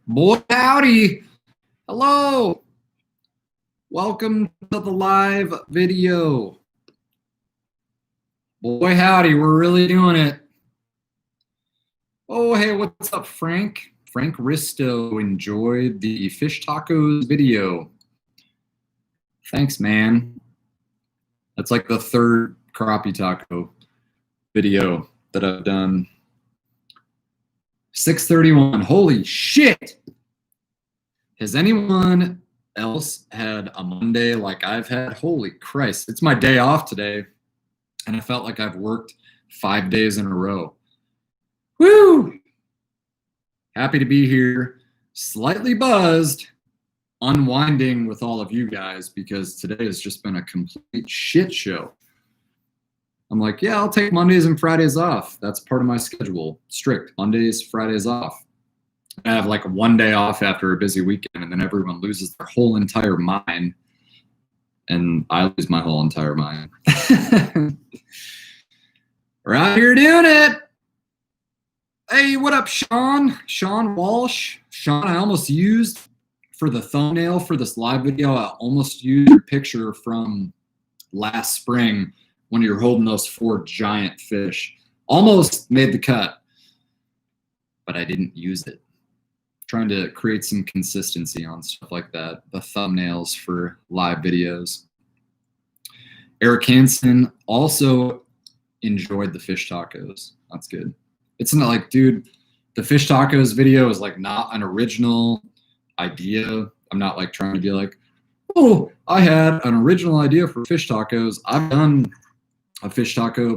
Boy, howdy. Hello. Welcome to the live video. Boy, howdy. We're really doing it. Oh, hey, what's up, Frank? Frank Risto enjoyed the fish tacos video. Thanks, man. That's like the third crappie taco video that I've done. 6:31. Holy shit. Has anyone else had a Monday like I've had? Holy Christ. It's my day off today, and I felt like I've worked 5 days in a row. Woo! Happy to be here. Slightly buzzed, unwinding with all of you guys because today has just been a complete shit show. I'm like, yeah, I'll take Mondays and Fridays off. That's part of my schedule. Strict Mondays, Fridays off. I have like 1 day off after a busy weekend, and then everyone loses their whole entire mind, and I lose my whole entire mind. We're out here doing it. Hey, what up, Sean? Sean Walsh. Sean, I almost used for the thumbnail for this live video, I almost used your picture from last spring when you were holding those 4 giant fish. Almost made the cut, but I didn't use it. Trying to create some consistency on stuff like that, the thumbnails for live videos. Eric Hansen also enjoyed the fish tacos. That's good. It's not like, dude, the fish tacos video is like not an original idea. I'm not like trying to be like, oh, I had an original idea for fish tacos. I've done a fish taco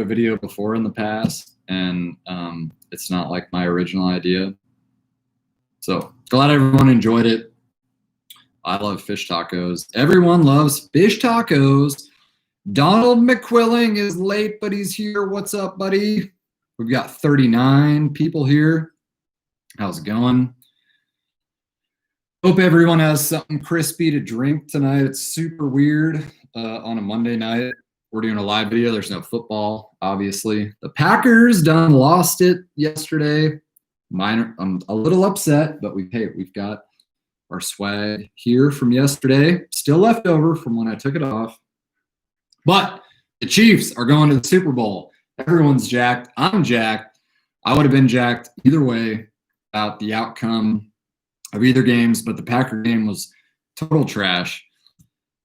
video before in the past, and it's not like my original idea. So glad everyone enjoyed it. I love fish tacos. Everyone loves fish tacos. Donald McQuilling is late, but he's here. What's up, buddy? We've got 39 people here. How's it going? Hope everyone has something crispy to drink tonight. It's super weird on a Monday night. We're doing a live video. There's no football, obviously. The Packers done lost it yesterday. I'm a little upset, but we've got our swag here from yesterday. Still left over from when I took it off. But the Chiefs are going to the Super Bowl. Everyone's jacked. I'm jacked. I would have been jacked either way about the outcome of either games, but the Packer game was total trash.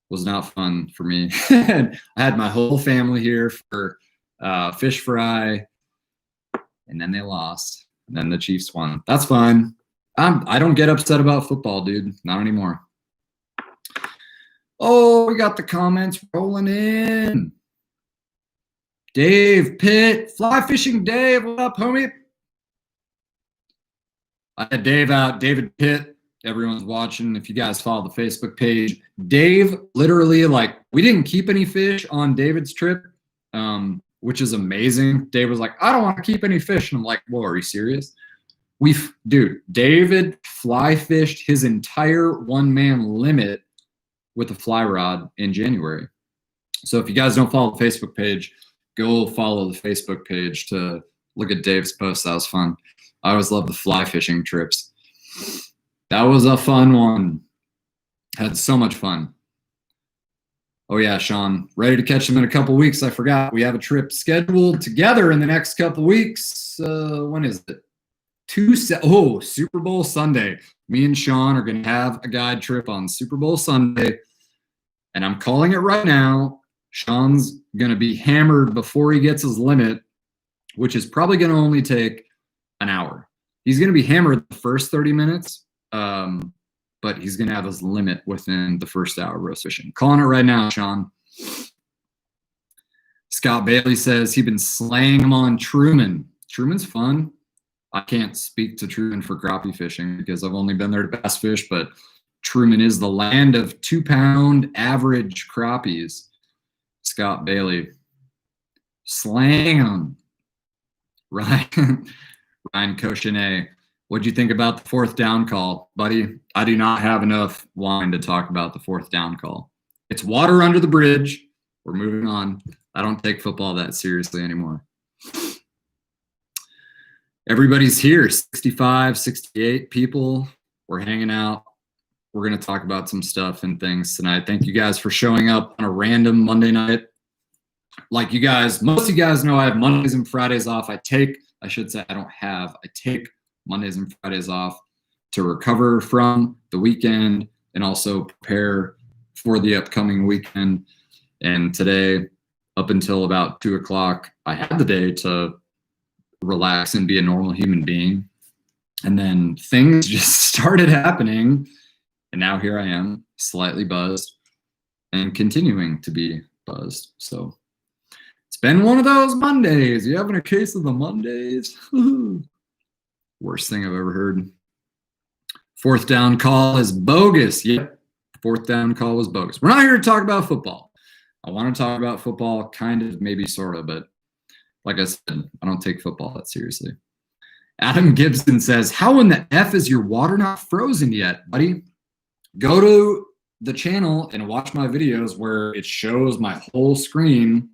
Was not fun for me. I had my whole family here for fish fry, and then they lost. And then the Chiefs won. That's fine. I don't get upset about football, dude. Not anymore. Oh, we got the comments rolling in. Dave Pitt, fly fishing Dave. What up, homie? I had Dave out. David Pitt. Everyone's watching. If you guys follow the Facebook page, Dave literally, like, we didn't keep any fish on David's trip, which is amazing. Dave was like, I don't want to keep any fish. And I'm like, whoa, are you serious? Dude, David fly fished his entire one-man limit with a fly rod in January. So if you guys don't follow the Facebook page, go follow the Facebook page to look at Dave's post. That was fun. I always love the fly fishing trips. That was a fun one. Had so much fun. Oh yeah, Sean, ready to catch them in a couple weeks. I forgot we have a trip scheduled together in the next couple weeks. When is it? Super Bowl Sunday. Me and Sean are going to have a guide trip on Super Bowl Sunday, and I'm calling it right now. Sean's going to be hammered before he gets his limit, which is probably going to only take an hour. He's going to be hammered the first 30 minutes, but he's going to have his limit within the first hour of roast fishing. Calling it right now, Sean. Scott Bailey says he's been slaying him on Truman. Truman's fun. I can't speak to Truman for crappie fishing because I've only been there to bass fish, but Truman is the land of 2-pound average crappies. Scott Bailey. Slaying him. Ryan Cochenet. What'd you think about the 4th down call, buddy? I do not have enough wine to talk about the 4th down call. It's water under the bridge. We're moving on. I don't take football that seriously anymore. Everybody's here, 65, 68 people. We're hanging out. We're going to talk about some stuff and things tonight. Thank you guys for showing up on a random Monday night. Like you guys, most of you guys know I have Mondays and Fridays off. I take Mondays and Fridays off to recover from the weekend and also prepare for the upcoming weekend. And today, up until about 2 o'clock, I had the day to relax and be a normal human being. And then things just started happening. And now here I am, slightly buzzed and continuing to be buzzed. So it's been one of those Mondays. You having a case of the Mondays? Worst thing I've ever heard. Fourth down call is bogus. Yep. Fourth down call was bogus. We're not here to talk about football. I want to talk about football, kind of, maybe sort of, but like I said, I don't take football that seriously. Adam Gibson says, how in the F is your water not frozen yet, buddy? Go to the channel and watch my videos where it shows my whole screen,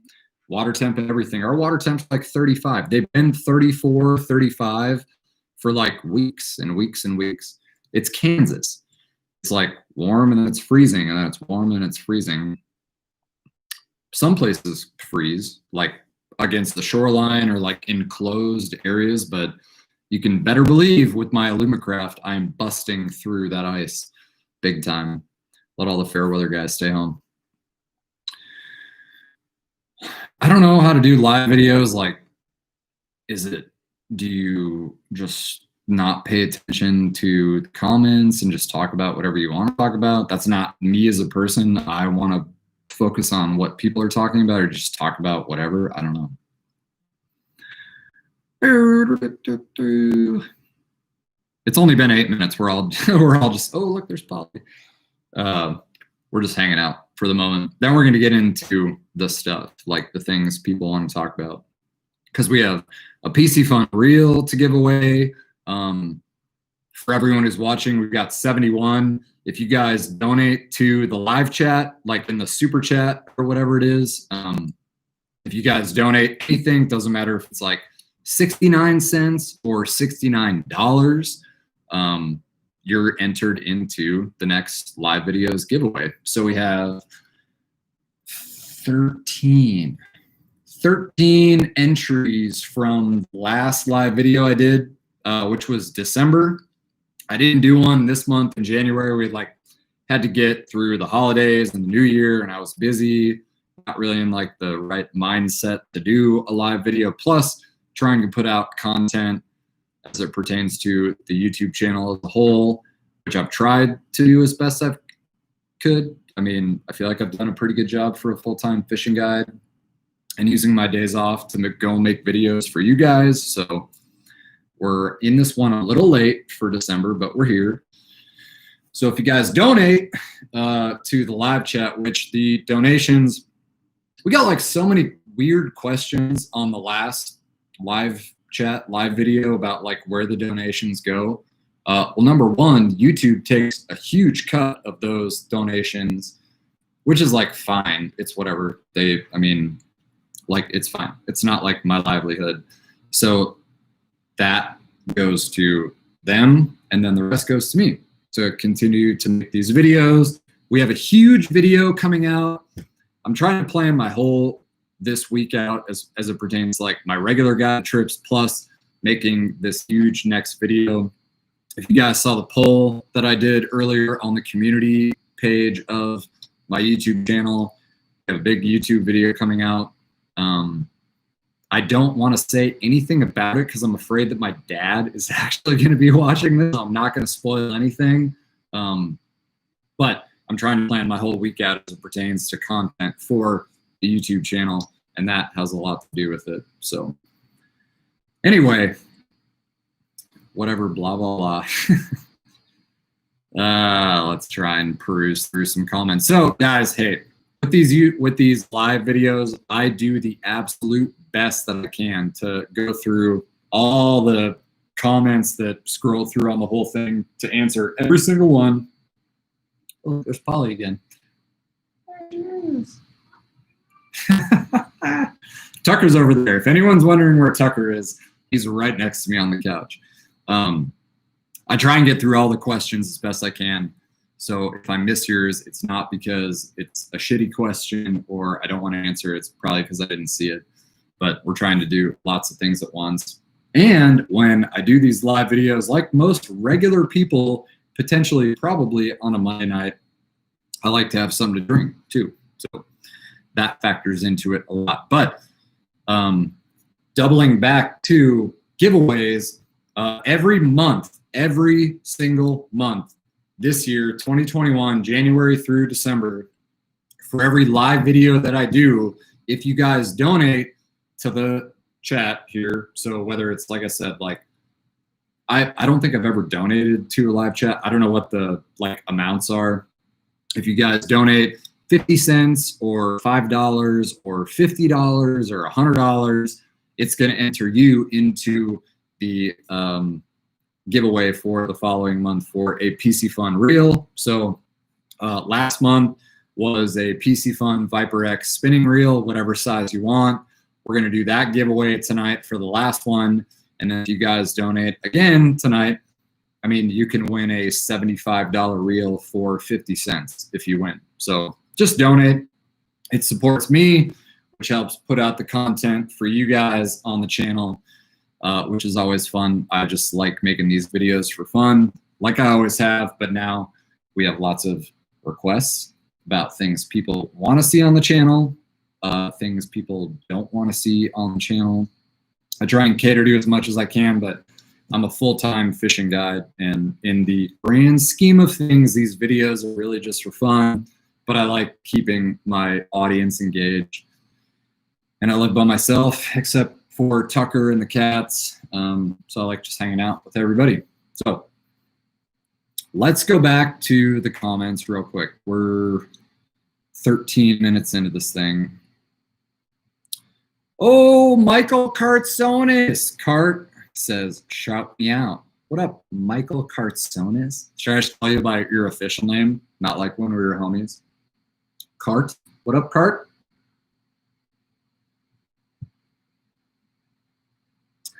water temp and everything. Our water temp's like 35. They've been 34, 35 for like weeks and weeks and weeks. It's Kansas. It's like warm and then it's freezing, and then it's warm and it's freezing. Some places freeze, like against the shoreline or like enclosed areas, but you can better believe with my Alumacraft, I'm busting through that ice big time. Let all the fair weather guys stay home. I don't know how to do live videos. Like, do you just not pay attention to the comments and just talk about whatever you want to talk about? That's not me as a person. I want to focus on what people are talking about or just talk about whatever. I don't know. It's only been 8 minutes. We're all just, oh, look, there's Polly. We're just hanging out for the moment. Then we're going to get into the stuff, like the things people want to talk about. Because we have a PC Fun reel to give away. For everyone who's watching, we've got 71. If you guys donate to the live chat, like in the super chat or whatever it is, if you guys donate anything, doesn't matter if it's like 69 cents or $69, you're entered into the next live videos giveaway. So we have 13 entries from the last live video I did, which was December. I didn't do one this month in January. We had to get through the holidays and the new year, and I was busy, not really in like the right mindset to do a live video, plus trying to put out content as it pertains to the YouTube channel as a whole, which I've tried to do as best I could. I mean, I feel like I've done a pretty good job for a full-time fishing guide and using my days off to go make videos for you guys. So we're in this one a little late for December, but we're here. So if you guys donate to the live chat, which the donations, we got like so many weird questions on the last live chat, live video about like where the donations go. Well, number one, YouTube takes a huge cut of those donations, which is like fine. It's whatever. It's fine. It's not like my livelihood. So that goes to them, and then the rest goes to me to continue to make these videos. We have a huge video coming out. I'm trying to plan my whole this week out as it pertains to like my regular guide trips plus making this huge next video. If you guys saw the poll that I did earlier on the community page of my YouTube channel, I have a big YouTube video coming out. I don't want to say anything about it because I'm afraid that my dad is actually going to be watching this. So I'm not going to spoil anything. But I'm trying to plan my whole week out as it pertains to content for the YouTube channel, and that has a lot to do with it. So anyway, whatever, blah, blah, blah. Let's try and peruse through some comments. So guys, hey, with these live videos, I do the absolute best that I can to go through all the comments that scroll through on the whole thing to answer every single one. Oh, there's Polly again. Tucker's over there. If anyone's wondering where Tucker is, He's right next to me on the couch. I try and get through all the questions as best I can. So if I miss yours, it's not because it's a shitty question or I don't want to answer. It's probably because I didn't see it. But we're trying to do lots of things at once. And when I do these live videos, like most regular people, potentially probably on a Monday night, I like to have something to drink too. So that factors into it a lot. But doubling back to giveaways, every month, every single month this year, 2021, January through December, for every live video that I do, if you guys donate to the chat here, so whether it's, like I said, like I don't think I've ever donated to a live chat. I don't know what the like amounts are. If you guys donate 50 cents or $5 or $50 or $100, it's going to enter you into the giveaway for the following month for a PC Fun reel. So last month was a PC Fun Viper X spinning reel, whatever size you want. We're going to do that giveaway tonight for the last one. And then if you guys donate again tonight, I mean, you can win a $75 reel for 50 cents if you win. So just donate. It supports me, which helps put out the content for you guys on the channel, which is always fun. I just like making these videos for fun, like I always have. But now we have lots of requests about things people want to see on the channel, things people don't want to see on the channel. I try and cater to as much as I can, but I'm a full-time fishing guide, and in the grand scheme of things, these videos are really just for fun, but I like keeping my audience engaged. And I live by myself, except for Tucker and the cats, so I like just hanging out with everybody. So let's go back to the comments real quick. We're 13 minutes into this thing. Oh, Michael Cartsonis. Cart says, shout me out. What up, Michael Cartsonis? Should I just call you by your official name, not like when we were homies? Cart. What up, Cart?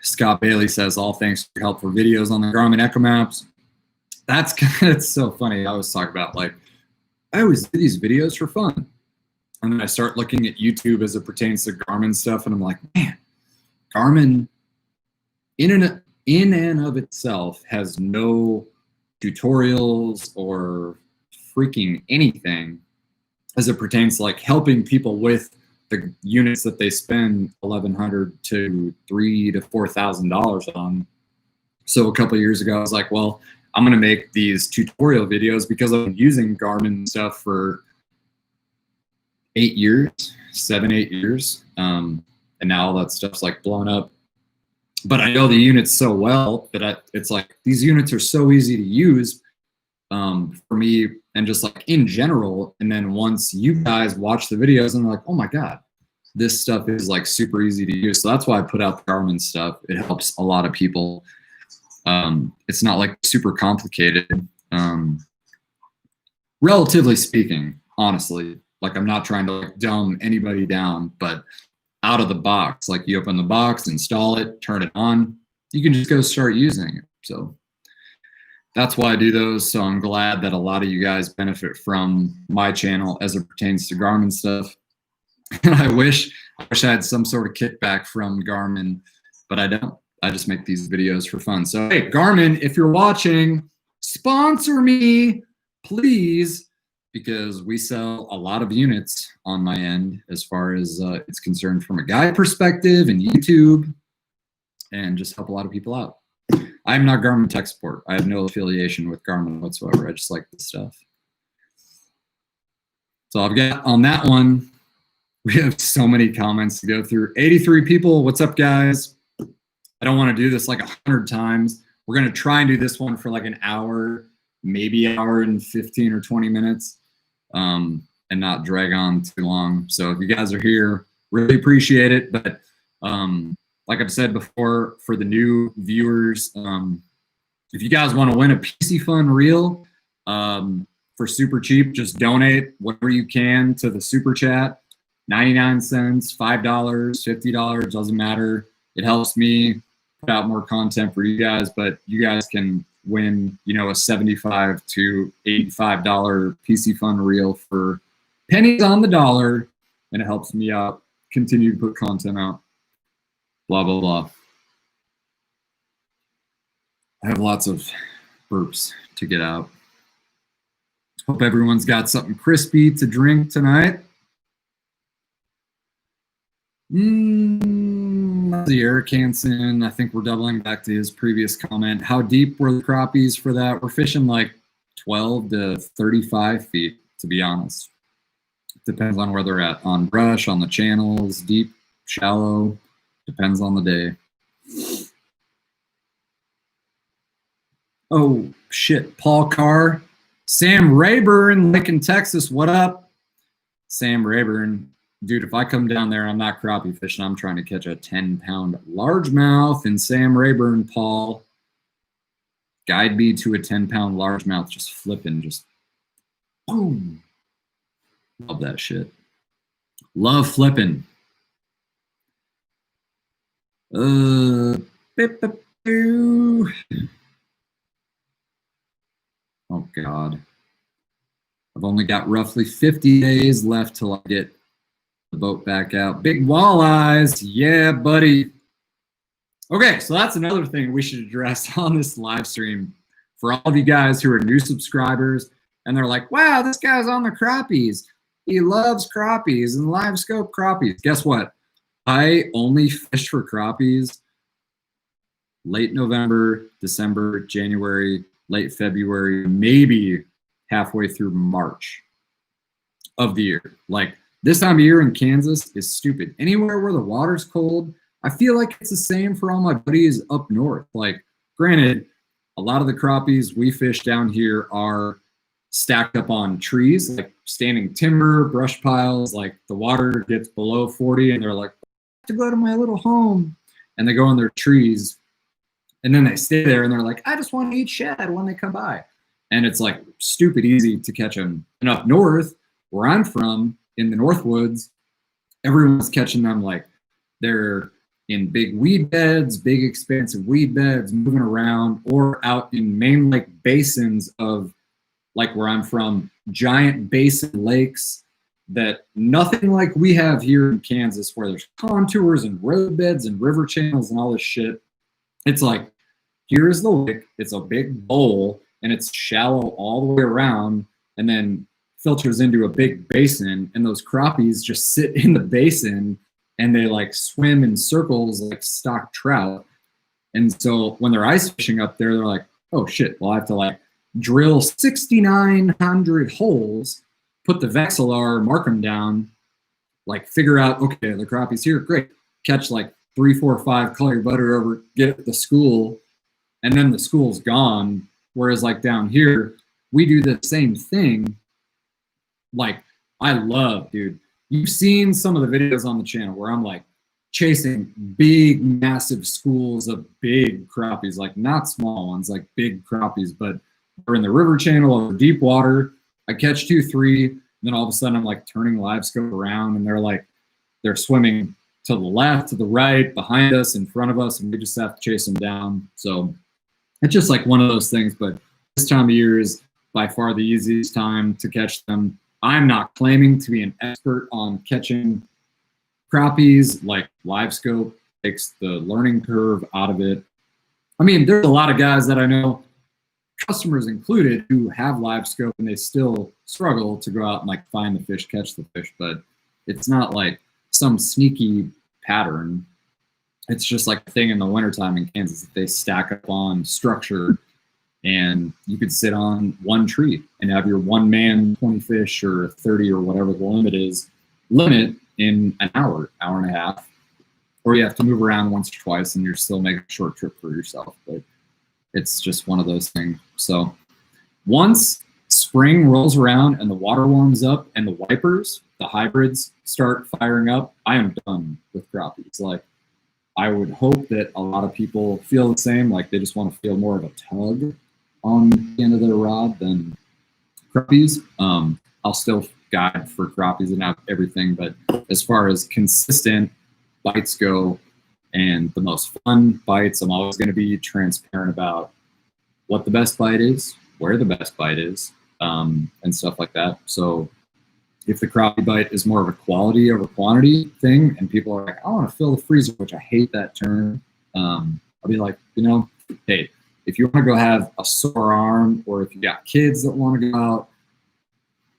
Scott Bailey says, all thanks for your help for videos on the Garmin Echo Maps. That's it's so funny. I always talk about, like, I always do these videos for fun. And then I start looking at YouTube as it pertains to Garmin stuff, and I'm like, man, Garmin in and of itself has no tutorials or freaking anything as it pertains to like helping people with the units that they spend $1,100 to $3,000 to $4,000 on. So a couple of years ago, I was like, well, I'm going to make these tutorial videos because I'm using Garmin stuff for 8 years, 7, 8 years. And now all that stuff's like blown up. But I know the units so well that it's like these units are so easy to use for me and just like in general. And then once you guys watch the videos and they're like, oh my God, this stuff is like super easy to use. So that's why I put out the Garmin stuff. It helps a lot of people. It's not like super complicated, relatively speaking, honestly. Like I'm not trying to like dumb anybody down, but out of the box, like you open the box, install it, turn it on, you can just go start using it. So that's why I do those. So I'm glad that a lot of you guys benefit from my channel as it pertains to Garmin stuff. And I wish I had some sort of kickback from Garmin, but I don't. I just make these videos for fun. So hey, Garmin, if you're watching, sponsor me, please. Because we sell a lot of units on my end as far as it's concerned from a guide perspective and YouTube, and just help a lot of people out. I'm not Garmin tech support. I have no affiliation with Garmin whatsoever. I just like this stuff. So I've got on that one, we have so many comments to go through. 83 people. What's up, guys? I don't want to do this like 100 times. We're going to try and do this one for like an hour, maybe an hour and 15 or 20 minutes. And not drag on too long. So if you guys are here, really appreciate it. But like I've said before, for the new viewers, if you guys want to win a PC Fun reel for super cheap, just donate whatever you can to the super chat. 99 cents, $5, $50, doesn't matter. It helps me put out more content for you guys, but you guys can win, you know, a $75 to $85 PC Fun reel for pennies on the dollar, and it helps me out, continue to put content out, blah, blah, blah. I have lots of burps to get out. Hope everyone's got something crispy to drink tonight. The Eric Hansen, I think we're doubling back to his previous comment. How deep were the crappies for that? We're fishing like 12 to 35 feet, to be honest. Depends on where they're at. On brush, on the channels, deep, shallow, depends on the day. Oh, shit. Paul Carr. Sam Rayburn, Lincoln, Texas. What up? Sam Rayburn. Dude, if I come down there, I'm not crappie fishing. I'm trying to catch a 10-pound largemouth. And Sam Rayburn, Paul, guide me to a 10-pound largemouth, just flipping, just boom. Love that shit. Love flipping. Oh, God. I've only got roughly 50 days left till I get the boat back out. Big walleyes. Yeah, buddy. Okay, so that's another thing we should address on this live stream for all of you guys who are new subscribers and they're like, wow, this guy's on the crappies. He loves crappies and live scope crappies. Guess what? I only fish for crappies late November, December, January, late February, maybe halfway through March of the year. Like, this time of year in Kansas is stupid. Anywhere where the water's cold, I feel like it's the same for all my buddies up north. Like, granted, a lot of the crappies we fish down here are stacked up on trees, like standing timber, brush piles. Like, the water gets below 40 and they're like, I have to go to my little home. And they go on their trees and then they stay there and they're like, I just want to eat shad when they come by. And it's like stupid easy to catch them. And up north, where I'm from, in the Northwoods, everyone's catching them like they're in big weed beds, big expansive weed beds, moving around, or out in main lake basins of, like where I'm from, giant basin lakes that nothing like we have here in Kansas, where there's contours and roadbeds and river channels and all this shit. It's like, here's the lake, it's a big bowl, and it's shallow all the way around, and then filters into a big basin, and those crappies just sit in the basin and they like swim in circles like stock trout. And so when they're ice fishing up there, they're like, oh shit, well I have to like drill 6,900 holes, put the Vexilar, mark them down, like figure out, okay, the crappie's here, great. Catch like 3, 4, 5, call your butter over, get at the school, and then the school's gone. Whereas like down here, we do the same thing. Like, I love, dude, you've seen some of the videos on the channel where I'm like chasing big, massive schools of big crappies, like not small ones, like big crappies, but we're in the river channel or deep water. I catch 2, 3, then all of a sudden I'm like turning live scope around and they're swimming to the left, to the right, behind us, in front of us, and we just have to chase them down. So it's just like one of those things, but this time of year is by far the easiest time to catch them. I'm not claiming to be an expert on catching crappies. Like, live scope takes the learning curve out of it. I mean, there's a lot of guys that I know, customers included, who have live scope and they still struggle to go out and like find the fish, catch the fish, but it's not like some sneaky pattern. It's just like a thing in the wintertime in Kansas that they stack up on structure, and you could sit on one tree and have your one man 20 fish or 30 or whatever the limit is, in an hour and a half, or you have to move around once or twice and you're still making a short trip for yourself. But it's just one of those things. So once spring rolls around and the water warms up and the wipers, the hybrids, start firing up, I am done with crappies. Like, I would hope that a lot of people feel the same, like they just want to feel more of a tug on the end of their rod than crappies. I'll still guide for crappies and have everything, but as far as consistent bites go and the most fun bites. I'm always going to be transparent about what the best bite is, where the best bite is, and stuff like that. So if the crappie bite is more of a quality over quantity thing, and people are like, I want to fill the freezer, which I hate that term, I'll be like, hey, if you want to go have a sore arm, or if you got kids that want to go out,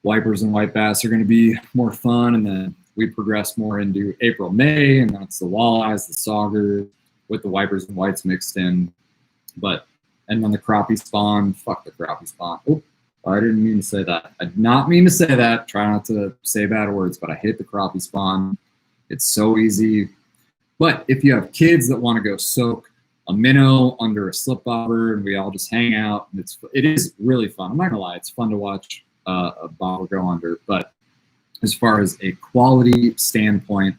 wipers and white bass are going to be more fun. And then we progress more into April, May, and that's the walleyes, the saugers, with the wipers and whites mixed in. And when the crappie spawn, fuck the crappie spawn. Oh, I didn't mean to say that. I did not mean to say that. Try not to say bad words, but I hate the crappie spawn. It's so easy. But if you have kids that want to go soak a minnow under a slip bobber, and we all just hang out, and it is really fun. I'm not gonna lie, it's fun to watch a bobber go under. But as far as a quality standpoint,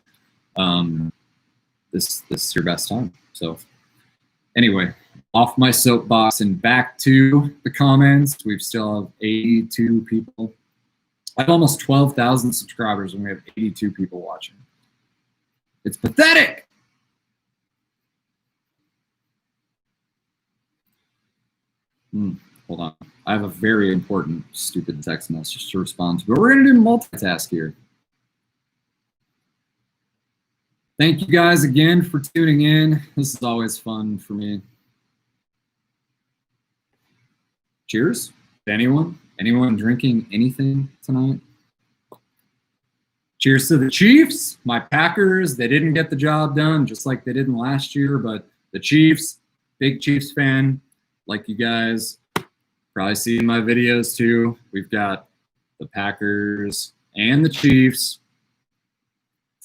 this is your best time. So anyway, off my soapbox and back to the comments. We still have 82 people. I have almost 12,000 subscribers, and we have 82 people watching. It's pathetic. Hold on. I have a very important, stupid text message to respond to, but we're going to do multitask here. Thank you guys again for tuning in. This is always fun for me. Cheers. Anyone drinking anything tonight? Cheers to the Chiefs, my Packers. They didn't get the job done, just like they didn't last year, but the Chiefs, big Chiefs fan, like you guys probably see in my videos too. We've got the Packers and the Chiefs.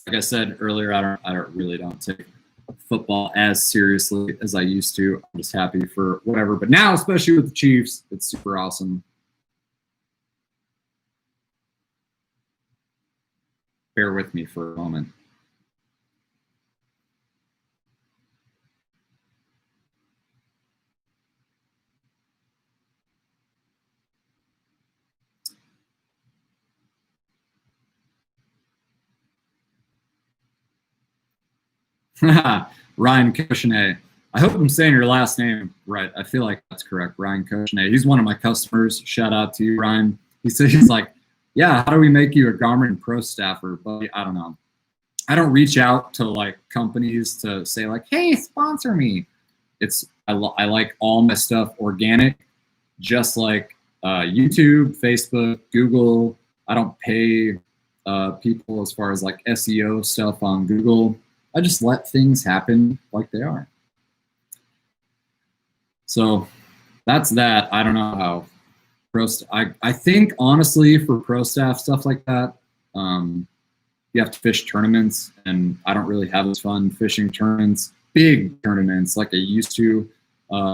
Like I said earlier, I really don't take football as seriously as I used to. I'm just happy for whatever. But now, especially with the Chiefs, it's super awesome. Bear with me for a moment. Ryan Cochenet. I hope I'm saying your last name right. I feel like that's correct. Ryan Cochenet. He's one of my customers. Shout out to you, Ryan. He said, he's like, yeah, how do we make you a Garmin Pro staffer? But I don't know. I don't reach out to like companies to say like, hey, sponsor me. I like all my stuff organic, just like YouTube, Facebook, Google. I don't pay people as far as like SEO stuff on Google. I just let things happen like they are. So that's that. I don't know how I think honestly for pro staff stuff like that, you have to fish tournaments, and I don't really have as fun fishing tournaments, big tournaments like I used to.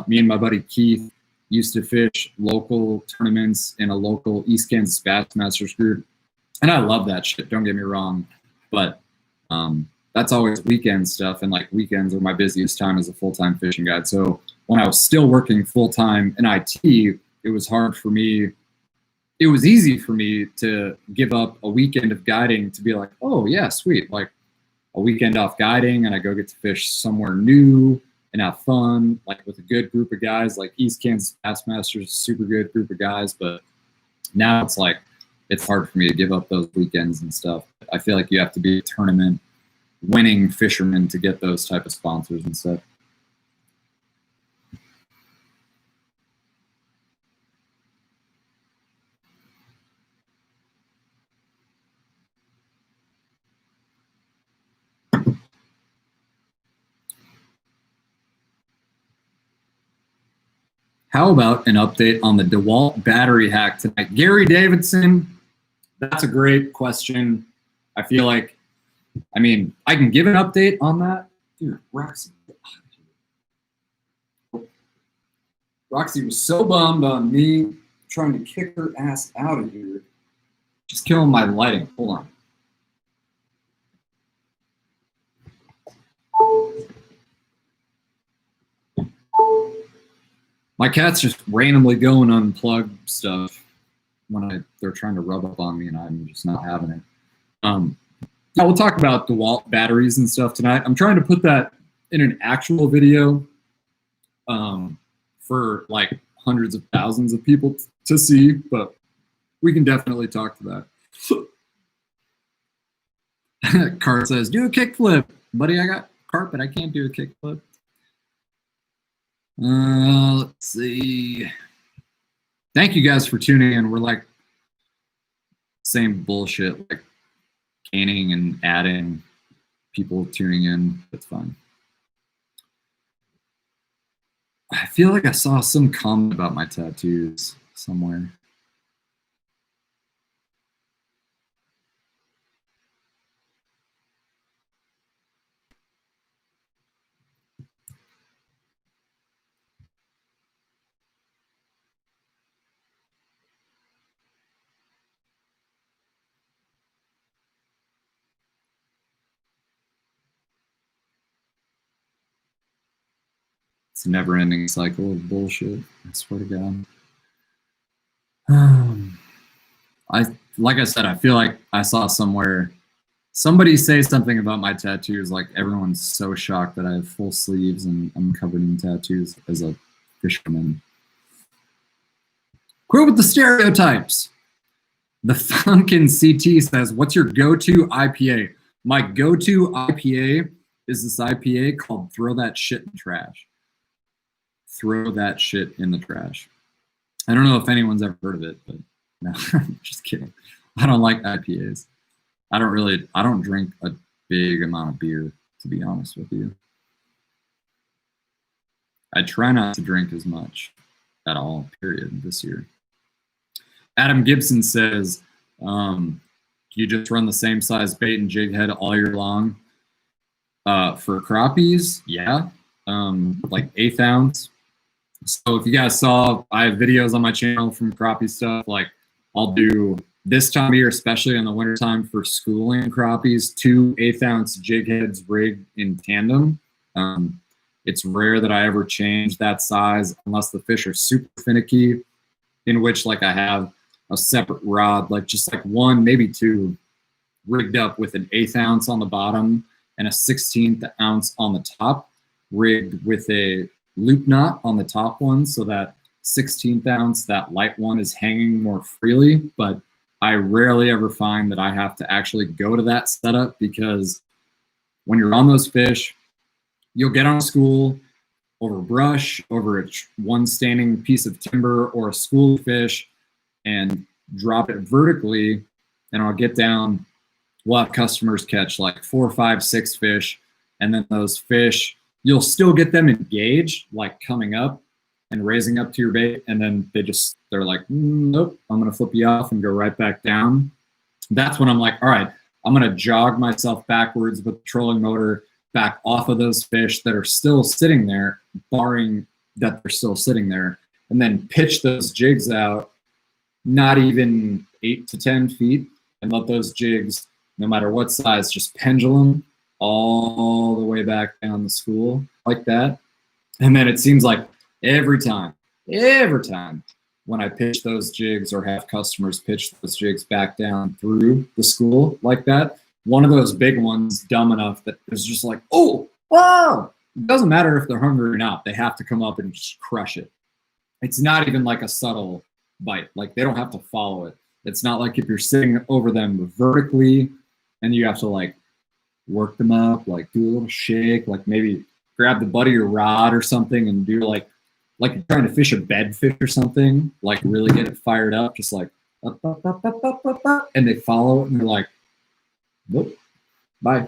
Me and my buddy Keith used to fish local tournaments in a local East Kansas Bassmasters group, and I love that shit. Don't get me wrong, but that's always weekend stuff, and like weekends are my busiest time as a full-time fishing guide. So when I was still working full-time in IT, it was hard for me. It was easy for me to give up a weekend of guiding to be like, oh yeah, sweet, like a weekend off guiding, and I go get to fish somewhere new and have fun, like with a good group of guys. Like East Kansas Bassmasters, super good group of guys. But now it's like, it's hard for me to give up those weekends and stuff. I feel like you have to be a tournament winning fisherman to get those type of sponsors and stuff. How about an update on the DeWalt battery hack tonight? Gary Davidson, that's a great question. I feel like, I mean, I can give an update on that. Dude, Roxy was so bummed on me trying to kick her ass out of here. Just killing my lighting. Hold on. My cat's just randomly going unplug stuff when they're trying to rub up on me, and I'm just not having it. Yeah, we'll talk about DeWalt batteries and stuff tonight. I'm trying to put that in an actual video for like hundreds of thousands of people to see, but we can definitely talk to that. Cart says, do a kickflip. Buddy, I got carpet. I can't do a kickflip. Let's see. Thank you guys for tuning in. We're like same bullshit, like gaining and adding people tuning in. That's fine. I feel like I saw some comment about my tattoos somewhere. It's a never-ending cycle of bullshit. I swear to God. Like I said, I feel like I saw somewhere somebody say something about my tattoos. Like everyone's so shocked that I have full sleeves and I'm covered in tattoos as a fisherman. Quit with the stereotypes. The Funkin' CT says, "What's your go-to IPA?" My go-to IPA is this IPA called "Throw That Shit in the Trash." Throw that shit in the trash. I don't know if anyone's ever heard of it, but no, just kidding. I don't like IPAs. I don't drink a big amount of beer, to be honest with you. I try not to drink as much at all, period, this year. Adam Gibson says, you just run the same size bait and jig head all year long? For crappies, yeah. Like 1/8 ounce. So if you guys saw, I have videos on my channel from crappie stuff. Like I'll do this time of year, especially in the wintertime for schooling crappies, 2 1/8 ounce jig heads rigged in tandem. It's rare that I ever change that size unless the fish are super finicky, in which like I have a separate rod, like just like 1, maybe 2, rigged up with an 1/8 ounce on the bottom and a 1/16 ounce on the top, rigged with a loop knot on the top one so that 1/16 ounce, that light one, is hanging more freely. But I rarely ever find that I have to actually go to that setup, because when you're on those fish, you'll get on a school, over brush, over one standing piece of timber or a school fish, and drop it vertically, and I'll get down. We'll have customers catch like 4, 5, 6 fish, and then those fish, you'll still get them engaged, like coming up and raising up to your bait, and then they're like, nope, I'm gonna flip you off and go right back down. That's when I'm like, all right, I'm gonna jog myself backwards with the trolling motor back off of those fish that are still sitting there, barring that they're still sitting there, and then pitch those jigs out not even 8 to 10 feet, and let those jigs, no matter what size, just pendulum all the way back down the school like that. And then it seems like every time when I pitch those jigs or have customers pitch those jigs back down through the school like that, one of those big ones, dumb enough that is just like, oh, wow. It doesn't matter if they're hungry or not. They have to come up and just crush it. It's not even like a subtle bite. Like they don't have to follow it. It's not like if you're sitting over them vertically and you have to like work them up, like do a little shake, like maybe grab the butt of your rod or something and do like you're trying to fish a bedfish or something, like really get it fired up, just like up, up, up, up, up, up, up, and they follow it and they're like, nope, bye,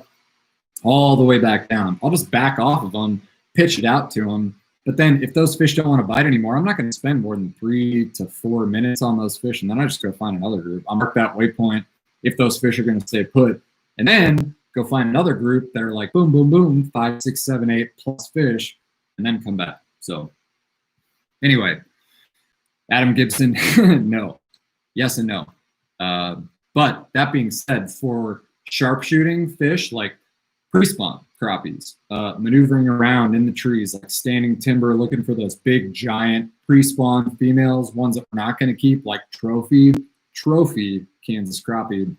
all the way back down. I'll just back off of them, pitch it out to them. But then if those fish don't want to bite anymore, I'm not going to spend more than 3 to 4 minutes on those fish, and then I just go find another group. I'll mark that waypoint if those fish are going to stay put, and then go find another group that are like boom, boom, boom, 5, 6, 7, 8 plus fish, and then come back. So anyway, Adam Gibson, no. Yes and no. But that being said, for sharpshooting fish like pre-spawn crappies, maneuvering around in the trees, like standing timber, looking for those big, giant pre-spawn females, ones that we're not going to keep, like trophy Kansas crappie.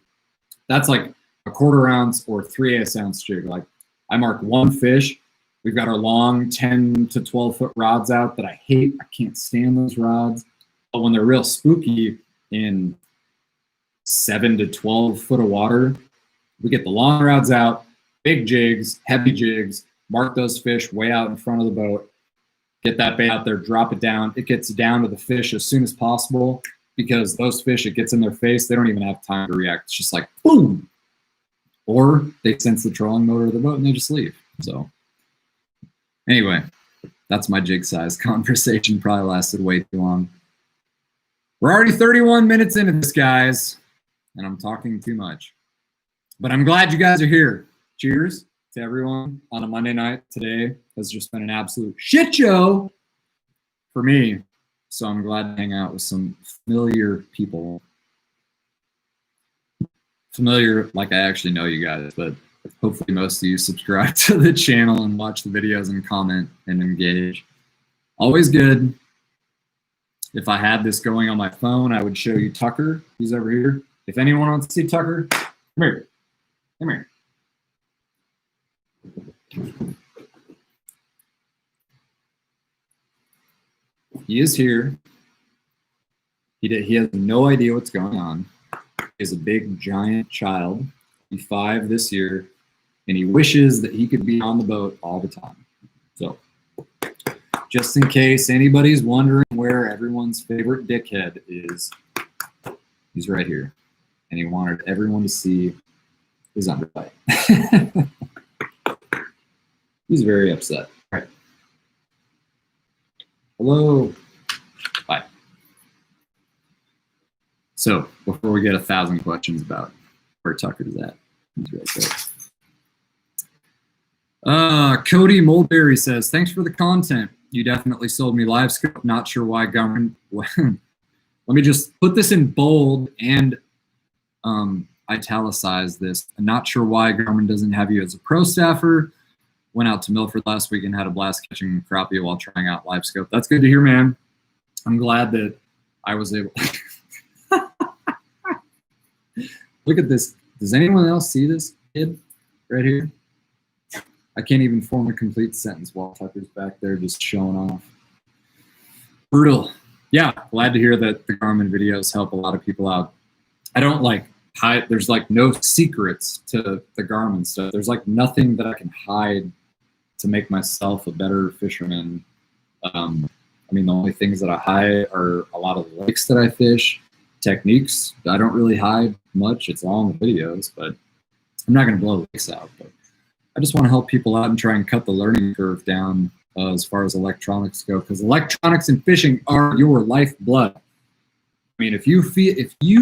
That's like a 1/4 ounce or 3/8 ounce jig. Like I mark one fish, We've got our long 10 to 12 foot rods out that I hate. I can't stand those rods. But when they're real spooky in 7 to 12 foot of water, we get the long rods out, big jigs, heavy jigs, mark those fish way out in front of the boat, get that bait out there, drop it down. It gets down to the fish as soon as possible because those fish, it gets in their face. They don't even have time to react. It's just like, boom. Or they sense the trolling motor of the boat and they just leave. So anyway, that's my jig size conversation. Probably lasted way too long. We're already 31 minutes into this, guys, and I'm talking too much. But I'm glad you guys are here. Cheers to everyone on a Monday night. Today has just been an absolute shit show for me. So I'm glad to hang out with some familiar people. Familiar, like I actually know you guys, but hopefully most of you subscribe to the channel and watch the videos and comment and engage. Always good. If I had this going on my phone, I would show you Tucker. He's over here. If anyone wants to see Tucker, come here. Come here. He is here. He has no idea what's going on. He's a big, giant child. He's 5 this year, and he wishes that he could be on the boat all the time. So, just in case anybody's wondering where everyone's favorite dickhead is, he's right here. And he wanted everyone to see his underbite. He's very upset. All right. Hello. Bye. So, before we get 1,000 questions about where Tucker's at, he's right there. Cody Mulberry says, thanks for the content. You definitely sold me LiveScope. Not sure why government. Let me just put this in bold and italicize this. I'm not sure why government doesn't have you as a pro staffer. Went out to Milford last week and had a blast catching crappie while trying out LiveScope. That's good to hear, man. I'm glad that I was able. Look at this. Does anyone else see this kid right here? I can't even form a complete sentence while Tucker's back there just showing off. Brutal. Yeah, glad to hear that the Garmin videos help a lot of people out. I don't like hide. There's like no secrets to the Garmin stuff. There's like nothing that I can hide to make myself a better fisherman. I mean, the only things that I hide are a lot of the lakes that I fish, techniques. I don't really hide much. It's all in the videos, but I'm not going to blow the lakes out. But I just want to help people out and try and cut the learning curve down as far as electronics go, because electronics and fishing are your lifeblood. I mean, if you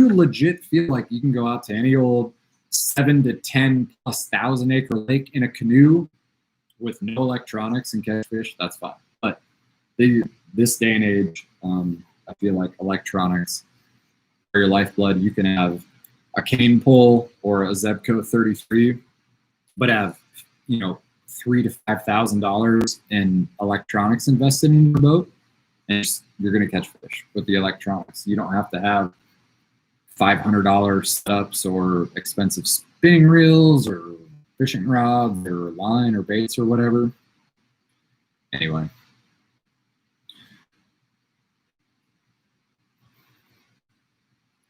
legit feel like you can go out to any old 7 to 10 plus thousand acre lake in a canoe with no electronics and catch fish, that's fine. But this day and age, I feel like electronics are your lifeblood. You can have a cane pole or a Zebco 33, but have $3,000 to $5,000 in electronics invested in your boat, and you're going to catch fish with the electronics. You don't have to have $500 setups or expensive spinning reels or fishing rods or line or baits or whatever. Anyway.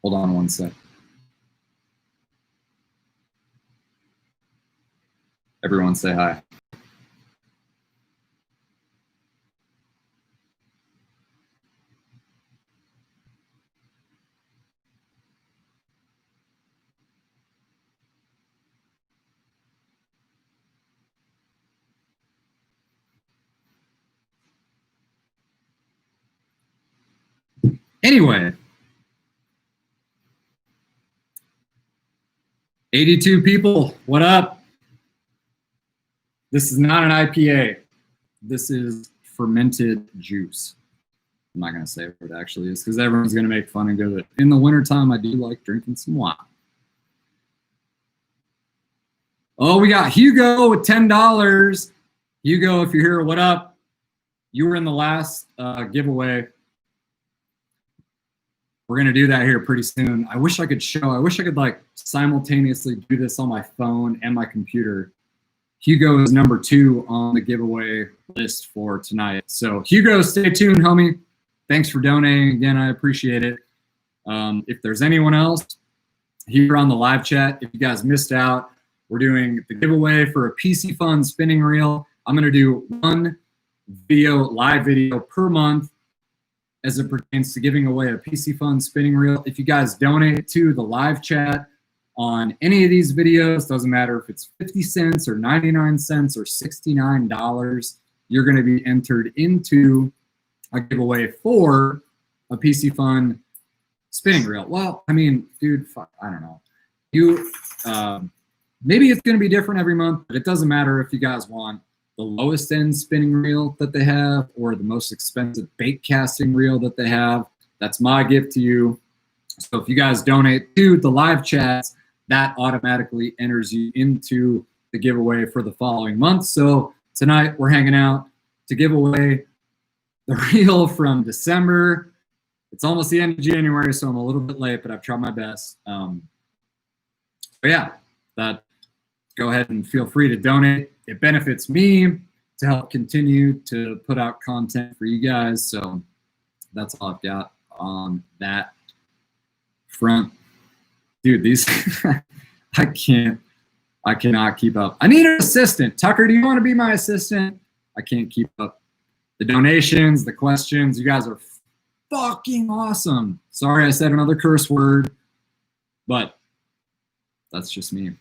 Hold on one sec. Everyone say hi. Anyway, 82 people, what up? This is not an IPA. This is fermented juice. I'm not going to say what it actually is because everyone's going to make fun and go, in the wintertime, I do like drinking some wine. Oh, we got Hugo with $10. Hugo, if you're here, what up? You were in the last giveaway. We're going to do that here pretty soon. I wish I could like simultaneously do this on my phone and my computer. Hugo is number 2 on the giveaway list for tonight. So Hugo, stay tuned, homie. Thanks for donating again. I appreciate it. If there's anyone else here on the live chat, if you guys missed out, we're doing the giveaway for a PC Fun spinning reel. I'm going to do one live video per month as it pertains to giving away a PC Fun spinning reel. If you guys donate to the live chat on any of these videos, doesn't matter if it's 50 cents or 99 cents or $69, you're going to be entered into a giveaway for a PC Fun spinning reel. Well, I mean, dude, fuck, I don't know. Maybe it's going to be different every month, but it doesn't matter if you guys want the lowest end spinning reel that they have or the most expensive bait casting reel that they have. That's my gift to you. So if you guys donate to the live chats, that automatically enters you into the giveaway for the following month. So tonight we're hanging out to give away the reel from December. It's almost the end of January, so I'm a little bit late, but I've tried my best. But yeah, go ahead and feel free to donate. It benefits me to help continue to put out content for you guys. So that's all I've got on that front. Dude, these I cannot keep up. I need an assistant. Tucker, do you want to be my assistant? I can't keep up. The donations, the questions, you guys are fucking awesome. Sorry I said another curse word, but that's just me.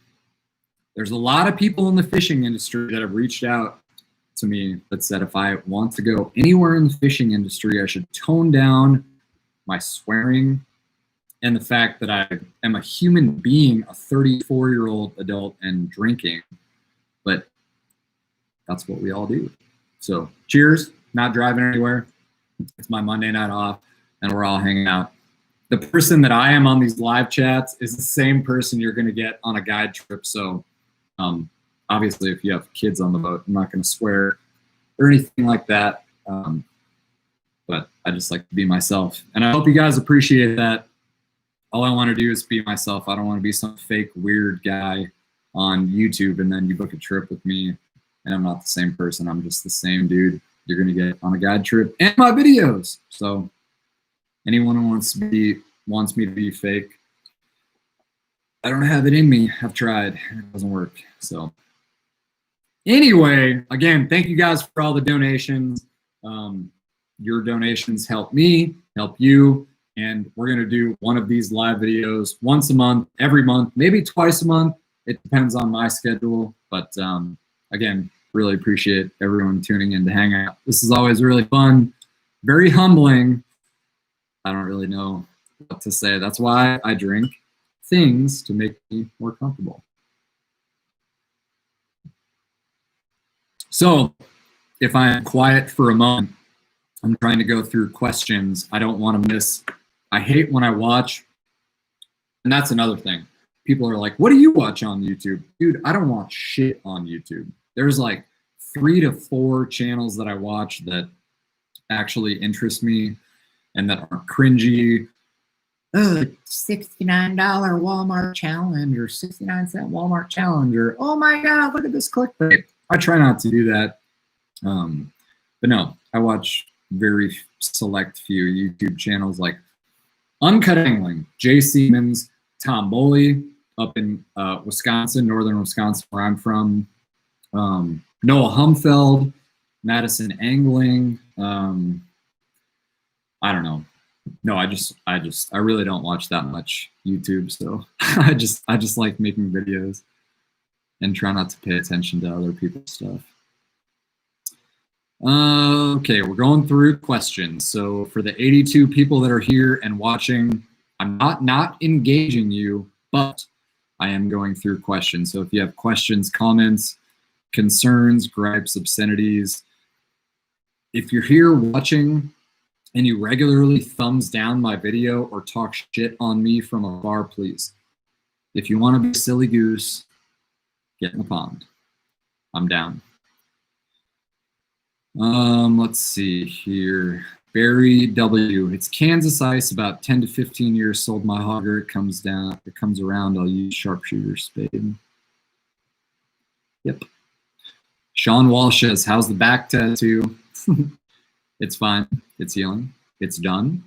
There's a lot of people in the fishing industry that have reached out to me that said if I want to go anywhere in the fishing industry, I should tone down my swearing and the fact that I am a human being, a 34-year-old adult, and drinking. But that's what we all do. So cheers, not driving anywhere. It's my Monday night off, and we're all hanging out. The person that I am on these live chats is the same person you're going to get on a guide trip. So obviously, if you have kids on the boat, I'm not going to swear or anything like that. But I just like to be myself. And I hope you guys appreciate that. All I want to do is be myself. I don't want to be some fake weird guy on YouTube and then you book a trip with me and I'm not the same person. I'm just the same dude you're going to get on a guide trip and my videos. So anyone who wants me to be fake, I don't have it in me. I've tried. It doesn't work. So anyway, again, thank you guys for all the donations. Your donations help me, help you. And we're going to do one of these live videos once a month, every month, maybe twice a month. It depends on my schedule. But again, really appreciate everyone tuning in to hang out. This is always really fun, very humbling. I don't really know what to say. That's why I drink things to make me more comfortable. So if I am quiet for a moment, I'm trying to go through questions. I don't want to miss. I hate when I watch, and that's another thing. People are like, what do you watch on YouTube? Dude, I don't watch shit on YouTube. There's like 3 to 4 channels that I watch that actually interest me and that aren't cringy. $69 Walmart challenge or 69-cent Walmart challenge or, oh my God, look at this clickbait. I try not to do that. But no, I watch very select few YouTube channels like Uncut Angling, Jay Siemens, Tom Boley up in Wisconsin, northern Wisconsin, where I'm from. Noah Humfeld, Madison Angling. I don't know. No, I really don't watch that much YouTube, so I just like making videos and try not to pay attention to other people's stuff. Okay, we're going through questions. So for the 82 people that are here and watching, I'm not engaging you, but I am going through questions. So if you have questions, comments, concerns, gripes, obscenities, if you're here watching and you regularly thumbs down my video or talk shit on me from afar, please. If you want to be a silly goose, get in the pond. I'm down. Let's see here. Barry W. It's Kansas ice, about 10 to 15 years. Sold my hogger. It comes around. I'll use sharpshooter spade. Yep. Sean Walsh says, how's the back tattoo? It's fine. It's healing. It's done.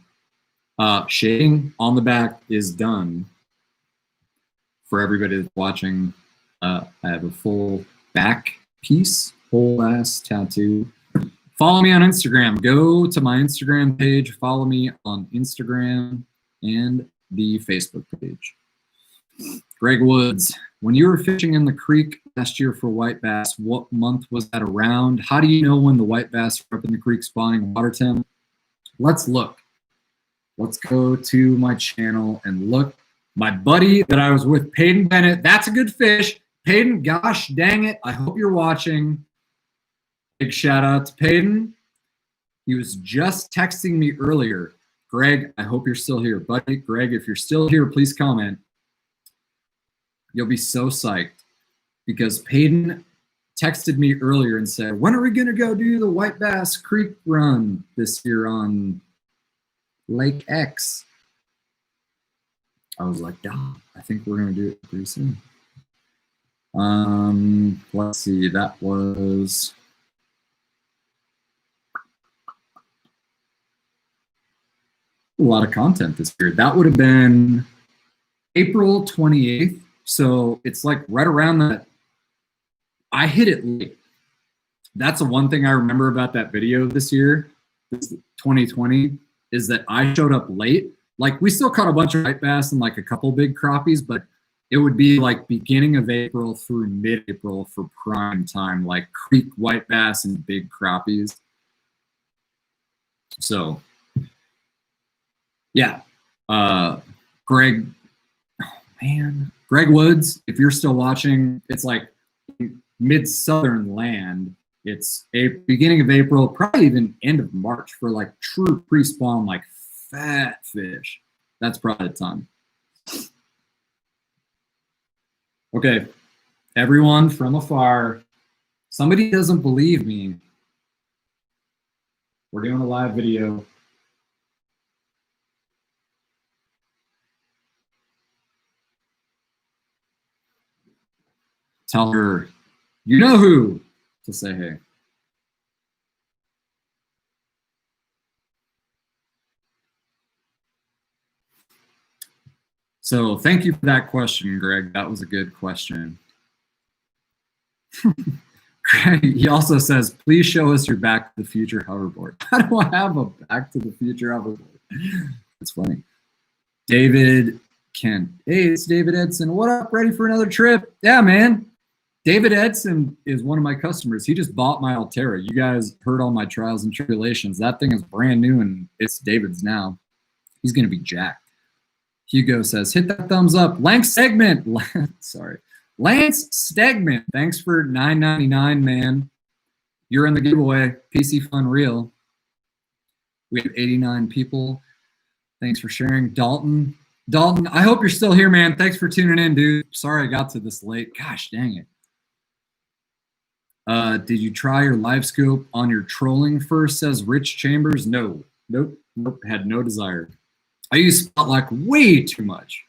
Shading on the back is done. For everybody that's watching, I have a full back piece, whole ass tattoo. Follow me on Instagram. Go to my Instagram page. Follow me on Instagram and the Facebook page. Greg Woods, when you were fishing in the creek last year for white bass, what month was that around? How do you know when the white bass are up in the creek spawning water temp? Let's look. Let's go to my channel and look. My buddy that I was with, Peyton Bennett, that's a good fish. Peyton, gosh dang it, I hope you're watching. Big shout out to Peyton. He was just texting me earlier. Greg, I hope you're still here. Buddy, Greg, if you're still here, please comment. You'll be so psyched because Peyton texted me earlier and said, when are we going to go do the White Bass Creek run this year on Lake X? I was like, yeah, I think we're going to do it pretty soon. Let's see, that was a lot of content this year. That would have been April 28th. So it's like right around that. I hit it late. That's the one thing I remember about that video this year, this 2020, is that I showed up late. Like we still caught a bunch of white bass and like a couple big crappies, but it would be like beginning of April through mid-April for prime time, like creek white bass and big crappies. So yeah, Greg, oh man, Greg Woods, if you're still watching, it's like mid-southern land. It's a beginning of April, probably even end of March for like true pre-spawn, like fat fish. That's probably the time. Okay, everyone from afar, somebody doesn't believe me. We're doing a live video. Tell her, you know who, to say hey. So thank you for that question, Greg. That was a good question. Greg, he also says, please show us your Back to the Future hoverboard. How do I have a Back to the Future hoverboard? That's funny. David Kent. Hey, it's David Edson. What up? Ready for another trip? Yeah, man. David Edson is one of my customers. He just bought my Altera. You guys heard all my trials and tribulations. That thing is brand new and it's David's now. He's going to be jacked. Hugo says, hit that thumbs up. Lance Segment. Sorry. Lance Stegman. Thanks for $9.99, man. You're in the giveaway. PC Fun Reel. We have 89 people. Thanks for sharing. Dalton. Dalton, I hope you're still here, man. Thanks for tuning in, dude. Sorry I got to this late. Gosh, dang it. Did you try your live scope on your trolling first, says Rich Chambers? No. Nope. Had no desire. I use Spotlock way too much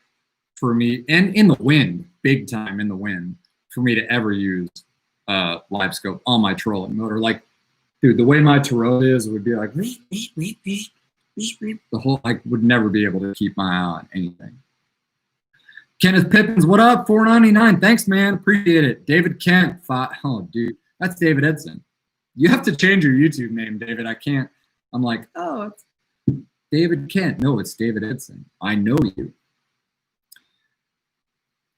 for me, and in the wind, big time in the wind, for me to ever use live scope on my trolling motor. Like, dude, the way my Tarot is would be like, the whole, I would never be able to keep my eye on anything. Kenneth Pippins, what up? $4.99. Thanks, man. Appreciate it. David Kent. Oh, dude, that's David Edson. You have to change your YouTube name, David. I can't. I'm like, oh, it's David Kent. No, it's David Edson. I know you.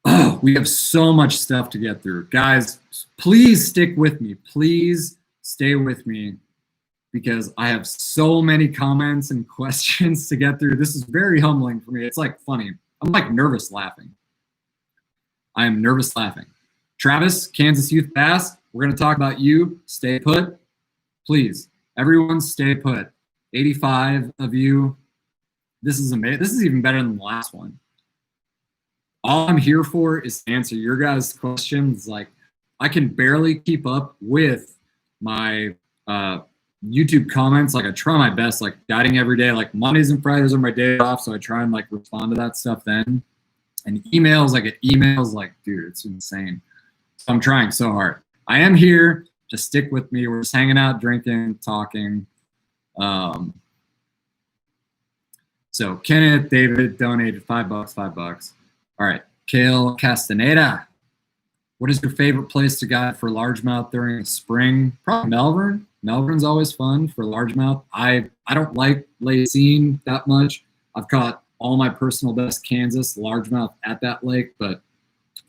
Oh, we have so much stuff to get through. Guys, please stick with me. Please stay with me because I have so many comments and questions to get through. This is very humbling for me. It's like funny. I'm like nervous laughing. I am nervous laughing. Travis, Kansas Youth Bass, we're going to talk about you. Stay put. Please, everyone stay put. 85 of you. This is amazing. This is even better than the last one. All I'm here for is to answer your guys' questions. Like, I can barely keep up with my YouTube comments. Like, I try my best, like guiding every day. Like, Mondays and Fridays are my day off, so I try and like respond to that stuff then. And emails, I get emails like, dude, it's insane. So I'm trying so hard. I am here just stick with me. We're just hanging out, drinking, talking. So Kenneth David donated $5, $5. All right, Kale Castaneda. What is your favorite place to guide for largemouth during the spring? Probably Melbourne. Melbourne's always fun for largemouth. I don't like Lacine that much. I've caught all my personal best Kansas largemouth at that lake, but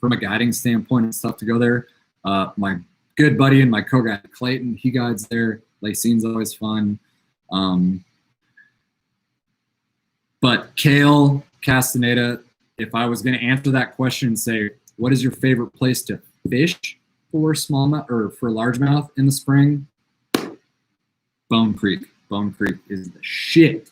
from a guiding standpoint, it's tough to go there. My good buddy and my co-guide Clayton, he guides there. Lacine's always fun. But Kale Castaneda, if I was going to answer that question and say, what is your favorite place to fish for smallmouth or for largemouth in the spring? Bone Creek. Bone Creek is the shit.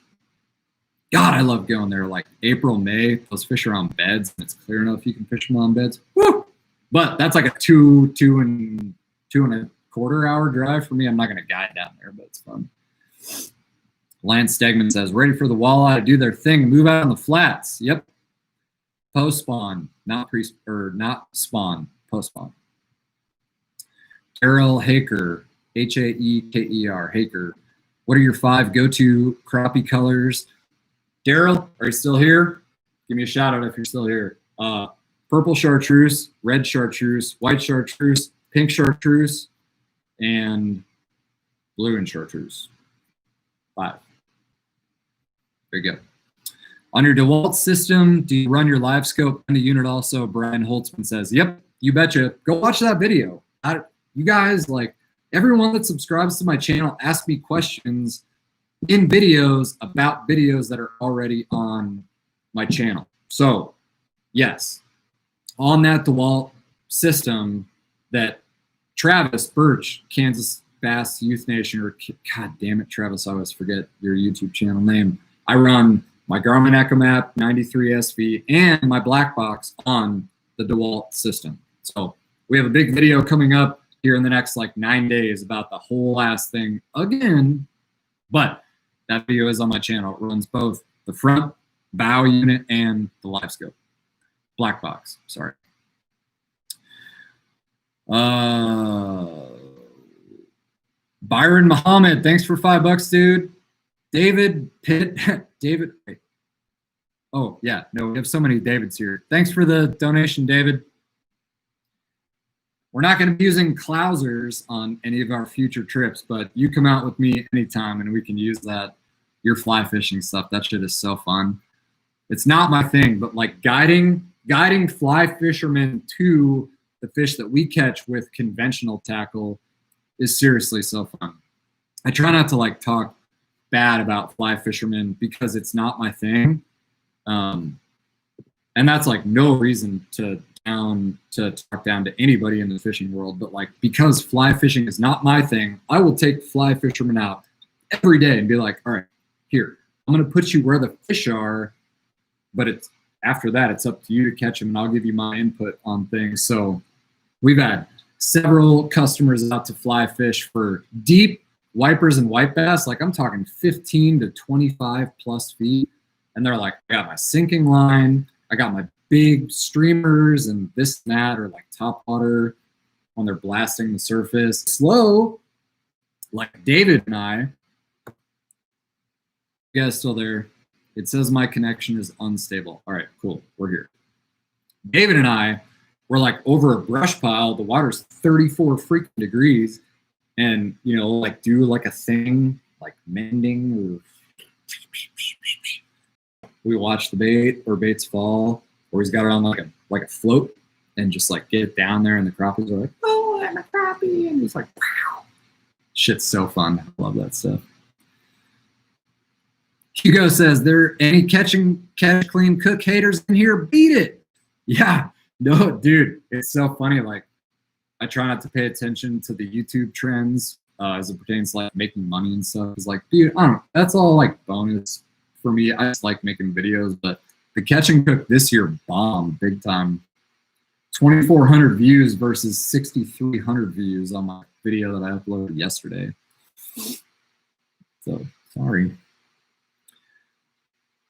God, I love going there like April, May. Those fish are on beds, and it's clear enough you can fish them on beds. Woo! But that's like a two and a quarter hour drive for me. I'm not going to guide down there, but it's fun. Lance Stegman says, ready for the walleye to do their thing and move out on the flats. Yep. Post spawn, not spawn, post spawn. Daryl Haker, Haeker, Haker. What are your 5 go-to crappie colors? Daryl, are you still here? Give me a shout out if you're still here. Purple chartreuse, red chartreuse, white chartreuse, pink chartreuse, and blue and chartreuse. 5. There you go. On your DeWalt system, do you run your live scope on the unit also? Brian Holtzman says, yep, you betcha. Go watch that video. You guys, like, everyone that subscribes to my channel asks me questions in videos about videos that are already on my channel. So, yes, on that DeWalt system that Travis Birch, Kansas Bass Youth Nation, or God damn it, Travis, I always forget your YouTube channel name. I run my Garmin EchoMap 93 SV and my black box on the DeWalt system. So we have a big video coming up here in the next like 9 days about the whole last thing again, but that video is on my channel. It runs both the front bow unit and the live scope. Black box, sorry. Byron Muhammad, thanks for $5, dude. David Pitt, David, wait. Oh yeah, no, we have so many Davids here. Thanks for the donation, David. We're not going to be using Clousers on any of our future trips, but you come out with me anytime and we can use that. Your fly fishing stuff, that shit is so fun. It's not my thing, but like guiding fly fishermen to the fish that we catch with conventional tackle is seriously so fun. I try not to like talk bad about fly fishermen because it's not my thing. And that's like no reason to talk down to anybody in the fishing world, but like because fly fishing is not my thing, I will take fly fishermen out every day and be like, all right, here, I'm going to put you where the fish are, but it's after that, it's up to you to catch them, and I'll give you my input on things. So we've had several customers out to fly fish for deep wipers and white bass. Like I'm talking 15 to 25 plus feet. And they're like, I got my sinking line, I got my big streamers and this and that, or like top water when they're blasting the surface. Slow, like David and I. You guys still there? It says my connection is unstable. All right, cool, we're here. David and I were like over a brush pile. The water's 34 freaking degrees. And, you know, like do like a thing, like mending or we watch the bait or baits fall, or he's got it on like a float and just like get it down there, and the crappies are like, oh, I'm a crappie, and he's like, wow, shit's so fun. I love that stuff. Hugo says, there any catch clean cook haters in here? Beat it. Yeah, no, dude, it's so funny. Like I try not to pay attention to the YouTube trends as it pertains to like making money and stuff. It's like, dude, I don't know, that's all like bonus for me. I just like making videos, but the catch and cook this year bombed big time. 2,400 views versus 6,300 views on my video that I uploaded yesterday. So sorry.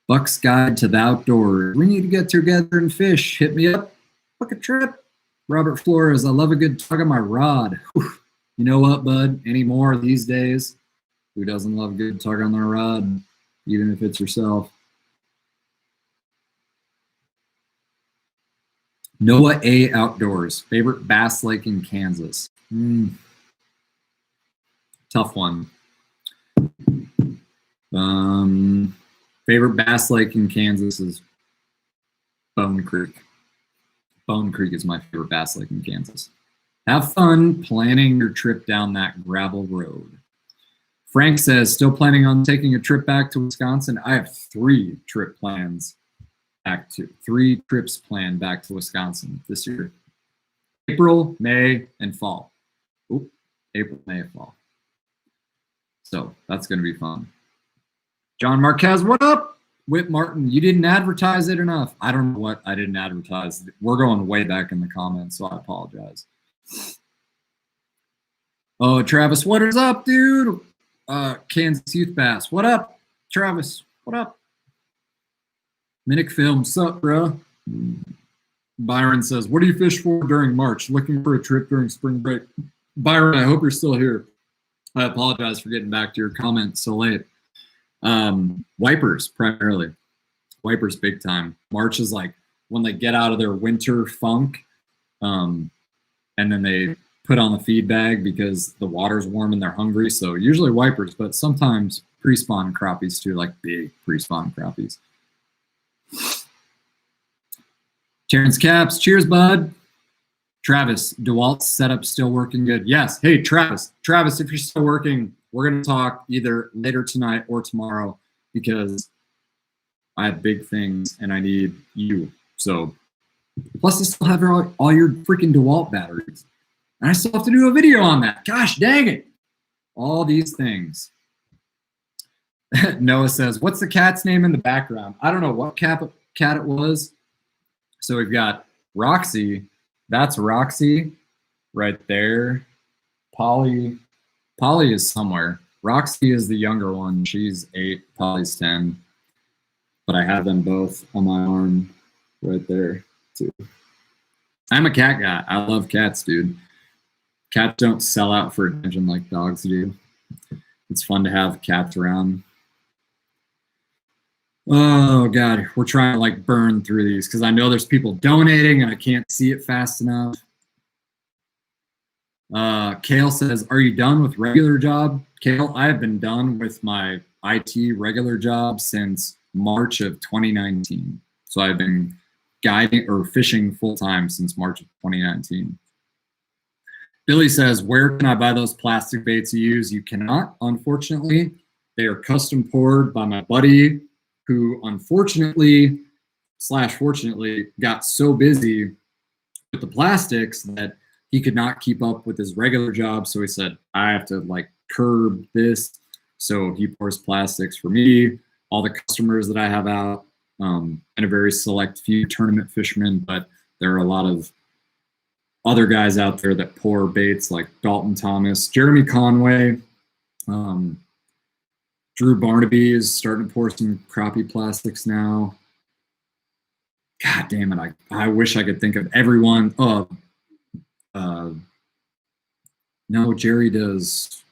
Buck's Guide to the Outdoors. We need to get together and fish. Hit me up. Book a trip. Robert Flores, I love a good tug on my rod. Whew. You know what, bud? Anymore these days, who doesn't love good tug on their rod, even if it's yourself? Noah A. Outdoors. Favorite bass lake in Kansas? Tough one. Favorite bass lake in Kansas is Bone Creek. Bone Creek is my favorite bass lake in Kansas. Have fun planning your trip down that gravel road. Frank says, still planning on taking a trip back to Wisconsin? I have 3 trips planned back to Wisconsin this year. April, May, and fall. April, May, fall. So that's going to be fun. John Marquez, what up? Whit Martin, you didn't advertise it enough. I don't know what I didn't advertise. We're going way back in the comments, so I apologize. Oh, Travis, what is up, dude? Kansas Youth Bass. What up, Travis? What up? Minnick Film, sup, bro? Byron says, what do you fish for during March? Looking for a trip during spring break. Byron, I hope you're still here. I apologize for getting back to your comment so late. Wipers, primarily. Wipers big time. March is like when they get out of their winter funk, and then they put on the feed bag because the water's warm and they're hungry. So usually wipers, but sometimes pre-spawn crappies too, like big pre-spawn crappies. Terrence Caps, cheers, bud. Travis, DeWalt's setup still working good? Yes. Hey, Travis, if you're still working, we're going to talk either later tonight or tomorrow because I have big things and I need you. So, plus I still have all your freaking DeWalt batteries. And I still have to do a video on that. Gosh dang it. All these things. Noah says, what's the cat's name in the background? I don't know what cat it was. So we've got Roxy. That's Roxy right there. Polly is somewhere. Roxy is the younger one. She's 8. Polly's 10. But I have them both on my arm right there too. I'm a cat guy. I love cats, dude. Cats don't sell out for attention like dogs do. It's fun to have cats around. Oh God, we're trying to like burn through these because I know there's people donating and I can't see it fast enough. Kale says, are you done with regular job? Kale, I have been done with my IT regular job since March of 2019. So I've been guiding or fishing full time since March of 2019. Billy says, where can I buy those plastic baits you use? You cannot, unfortunately. They are custom poured by my buddy who unfortunately / fortunately got so busy with the plastics that he could not keep up with his regular job. So he said, I have to like curb this. So he pours plastics for me, all the customers that I have out, and a very select few tournament fishermen. But there are a lot of other guys out there that pour baits like Dalton Thomas, Jeremy Conway, Drew Barnaby is starting to pour some crappie plastics now. God damn it. I wish I could think of everyone. No, Jerry does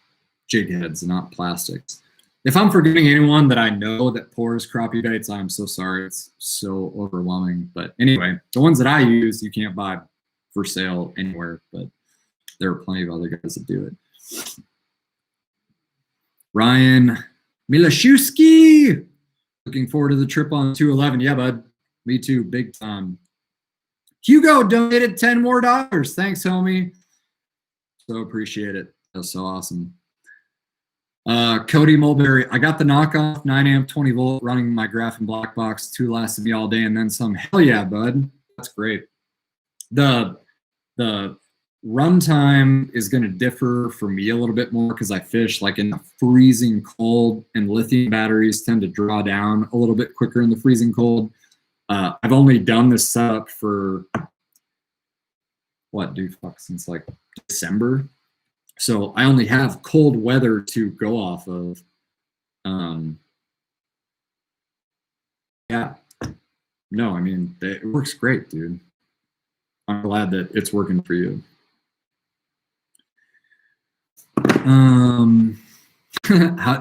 jig heads, not plastics. If I'm forgetting anyone that I know that pours crappie baits, I'm so sorry. It's so overwhelming. But anyway, the ones that I use, you can't buy for sale anywhere, but there are plenty of other guys that do it. Ryan Milashewski, looking forward to the trip on 211. Yeah, bud. Me too, big time. Hugo donated $10 more. Thanks, homie. So appreciate it. That's so awesome. Cody Mulberry, I got the knockoff 9 amp 20 volt running my Graphing Black Box. 2 lasted me all day and then some. Hell yeah, bud. That's great. The runtime is going to differ for me a little bit more because I fish like in the freezing cold, and lithium batteries tend to draw down a little bit quicker in the freezing cold. I've only done this setup for since like December. So I only have cold weather to go off of. Yeah. No, I mean, it works great, dude. I'm glad that it's working for you.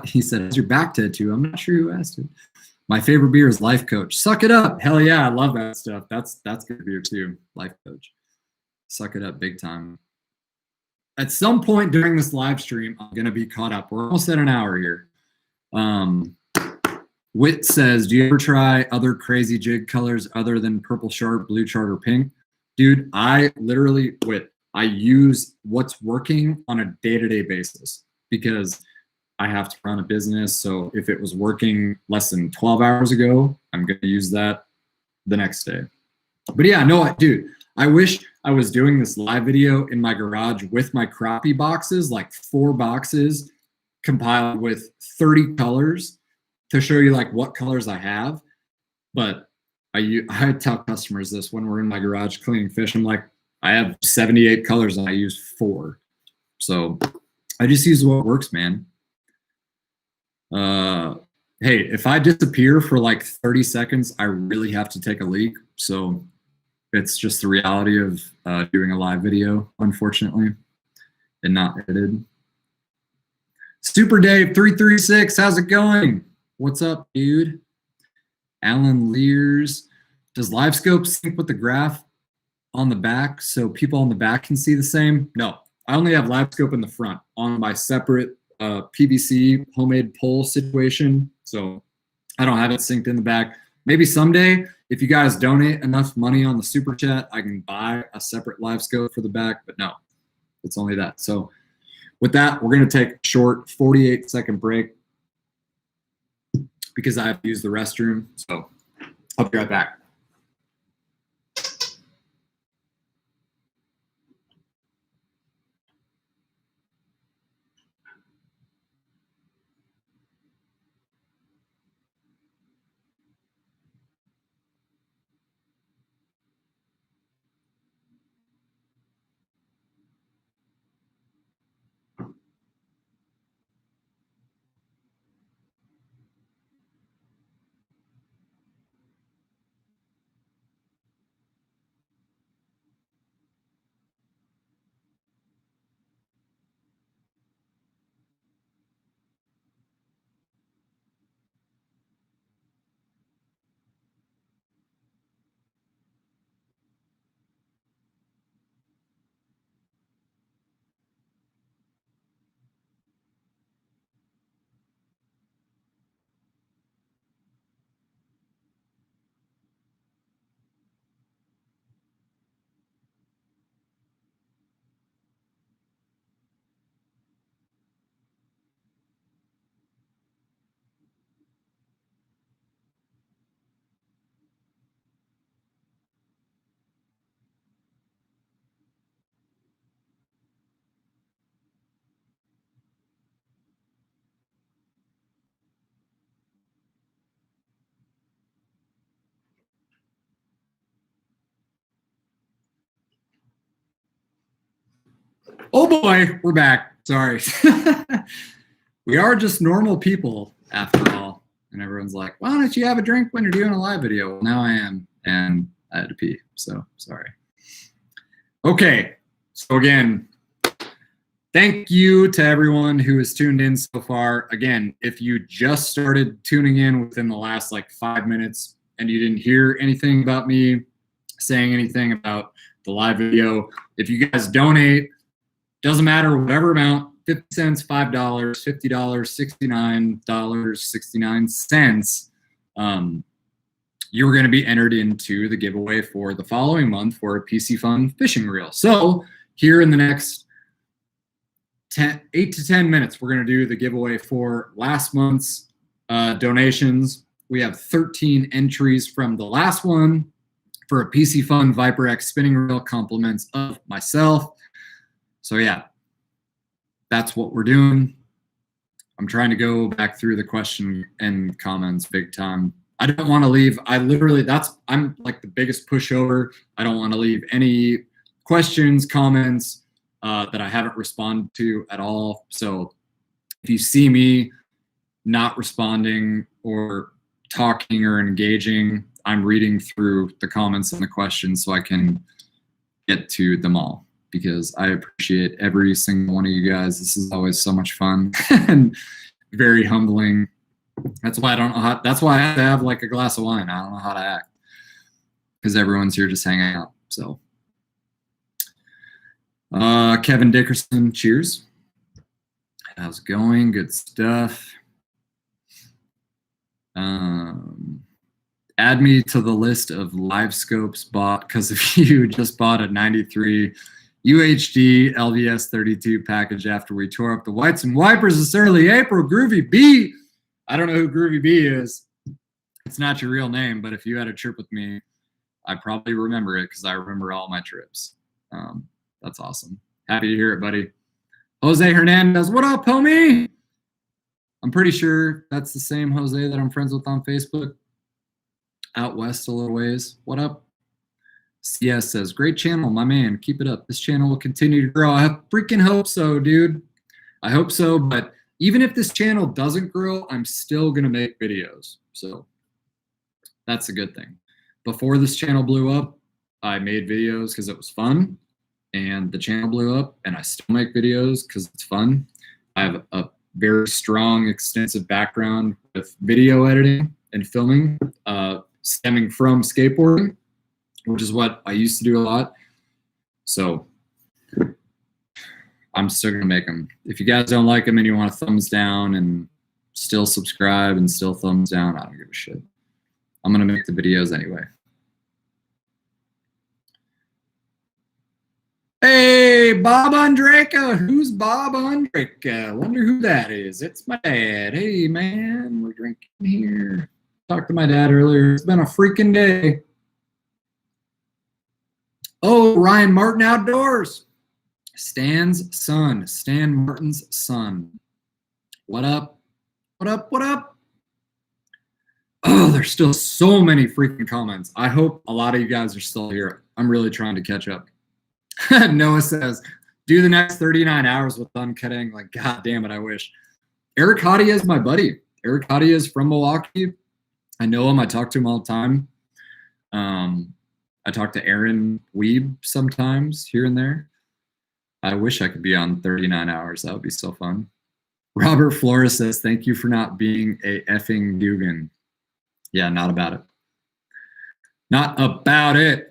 He said, "How's your back tattoo?" I'm not sure who asked it. My favorite beer is Life Coach. Suck it up. Hell yeah, I love that stuff. That's good beer too. Life Coach. Suck it up big time. At some point during this live stream, I'm gonna be caught up. We're almost at an hour here. Wit says, "Do you ever try other crazy jig colors other than purple sharp, blue chart, or pink?" Dude, I literally, Wit, I use what's working on a day-to-day basis because I have to run a business. So if it was working less than 12 hours ago, I'm going to use that the next day. But yeah, no, dude, I wish I was doing this live video in my garage with my Crappie boxes, like 4 boxes compiled with 30 colors to show you like what colors I have. But I tell customers this when we're in my garage cleaning fish. I'm like, I have 78 colors and I use 4. So I just use what works, man. Hey, if I disappear for like 30 seconds, I really have to take a leak. So it's just the reality of doing a live video, unfortunately, and not edited. Super Dave 336, how's it going? What's up, dude? Alan Lears, does LiveScope sync with the graph on the back so people on the back can see the same? No, I only have LiveScope in the front on my separate PVC homemade pole situation. So I don't have it synced in the back. Maybe someday, if you guys donate enough money on the super chat, I can buy a separate LiveScope for the back, but no, it's only that. So with that, we're going to take a short 48-second break because I have to use the restroom. So I'll be right back. Oh boy, we're back. Sorry. We are just normal people after all. And everyone's like, why don't you have a drink when you're doing a live video? Well, now I am, and I had to pee, so sorry. Okay, so again, thank you to everyone who has tuned in so far. Again, if you just started tuning in within the last like 5 minutes and you didn't hear anything about me saying anything about the live video, if you guys donate, doesn't matter, whatever amount, 50 cents, $5, $50, $69.69, you're going to be entered into the giveaway for the following month for a PC Fun fishing reel. So here in the next 8 to 10 minutes, we're going to do the giveaway for last month's donations. We have 13 entries from the last one for a PC Fun Viper X spinning reel, compliments of myself. So yeah, that's what we're doing. I'm trying to go back through the question and comments big time. I don't want to leave. I'm like the biggest pushover. I don't want to leave any questions, comments that I haven't responded to at all. So if you see me not responding or talking or engaging, I'm reading through the comments and the questions so I can get to them all. because I appreciate every single one of you guys. This is always so much fun and very humbling. That's why I don't know how. That's why I have to have like a glass of wine. I don't know how to act because everyone's here just hanging out. So, Kevin Dickerson, cheers. How's it going? Good stuff. Add me to the list of live scopes bought because if you just bought a 93 UHD LVS 32 package after we tore up the whites and wipers this early April. Groovy B. I don't know who Groovy B is. It's not your real name, but if you had a trip with me, I probably remember it because I remember all my trips. That's awesome. Happy to hear it, buddy. Jose Hernandez, what up, homie? I'm pretty sure that's the same Jose that I'm friends with on Facebook. Out west a little ways. What up? CS says, great channel, my man. Keep it up. This channel will continue to grow. I freaking hope so, dude. I hope so, but even if this channel doesn't grow, I'm still going to make videos. So that's a good thing. Before this channel blew up, I made videos because it was fun. And the channel blew up, and I still make videos because it's fun. I have a very strong, extensive background with video editing and filming, stemming from skateboarding, which is what I used to do a lot. So I'm still going to make them. If you guys don't like them and you want a thumbs down and still subscribe and still thumbs down, I don't give a shit. I'm going to make the videos anyway. Hey, Bob Andreka. Who's Bob Andreka? Wonder who that is. It's my dad. Hey, man, we're drinking here. Talked to my dad earlier. It's been a freaking day. Oh, Ryan Martin Outdoors. Stan's son. Stan Martin's son. What up? What up? What up? Oh, there's still so many freaking comments. I hope a lot of you guys are still here. I'm really trying to catch up. Noah says, do the next 39 hours with uncutting. Like, God damn it, I wish. Eric Hottie is my buddy. Eric Hottie is from Milwaukee. I know him. I talk to him all the time. I talk to Aaron Weeb sometimes here and there. I wish I could be on 39 hours. That would be so fun. Robert Flores says, thank you for not being a effing Dugan. Yeah, not about it. Not about it.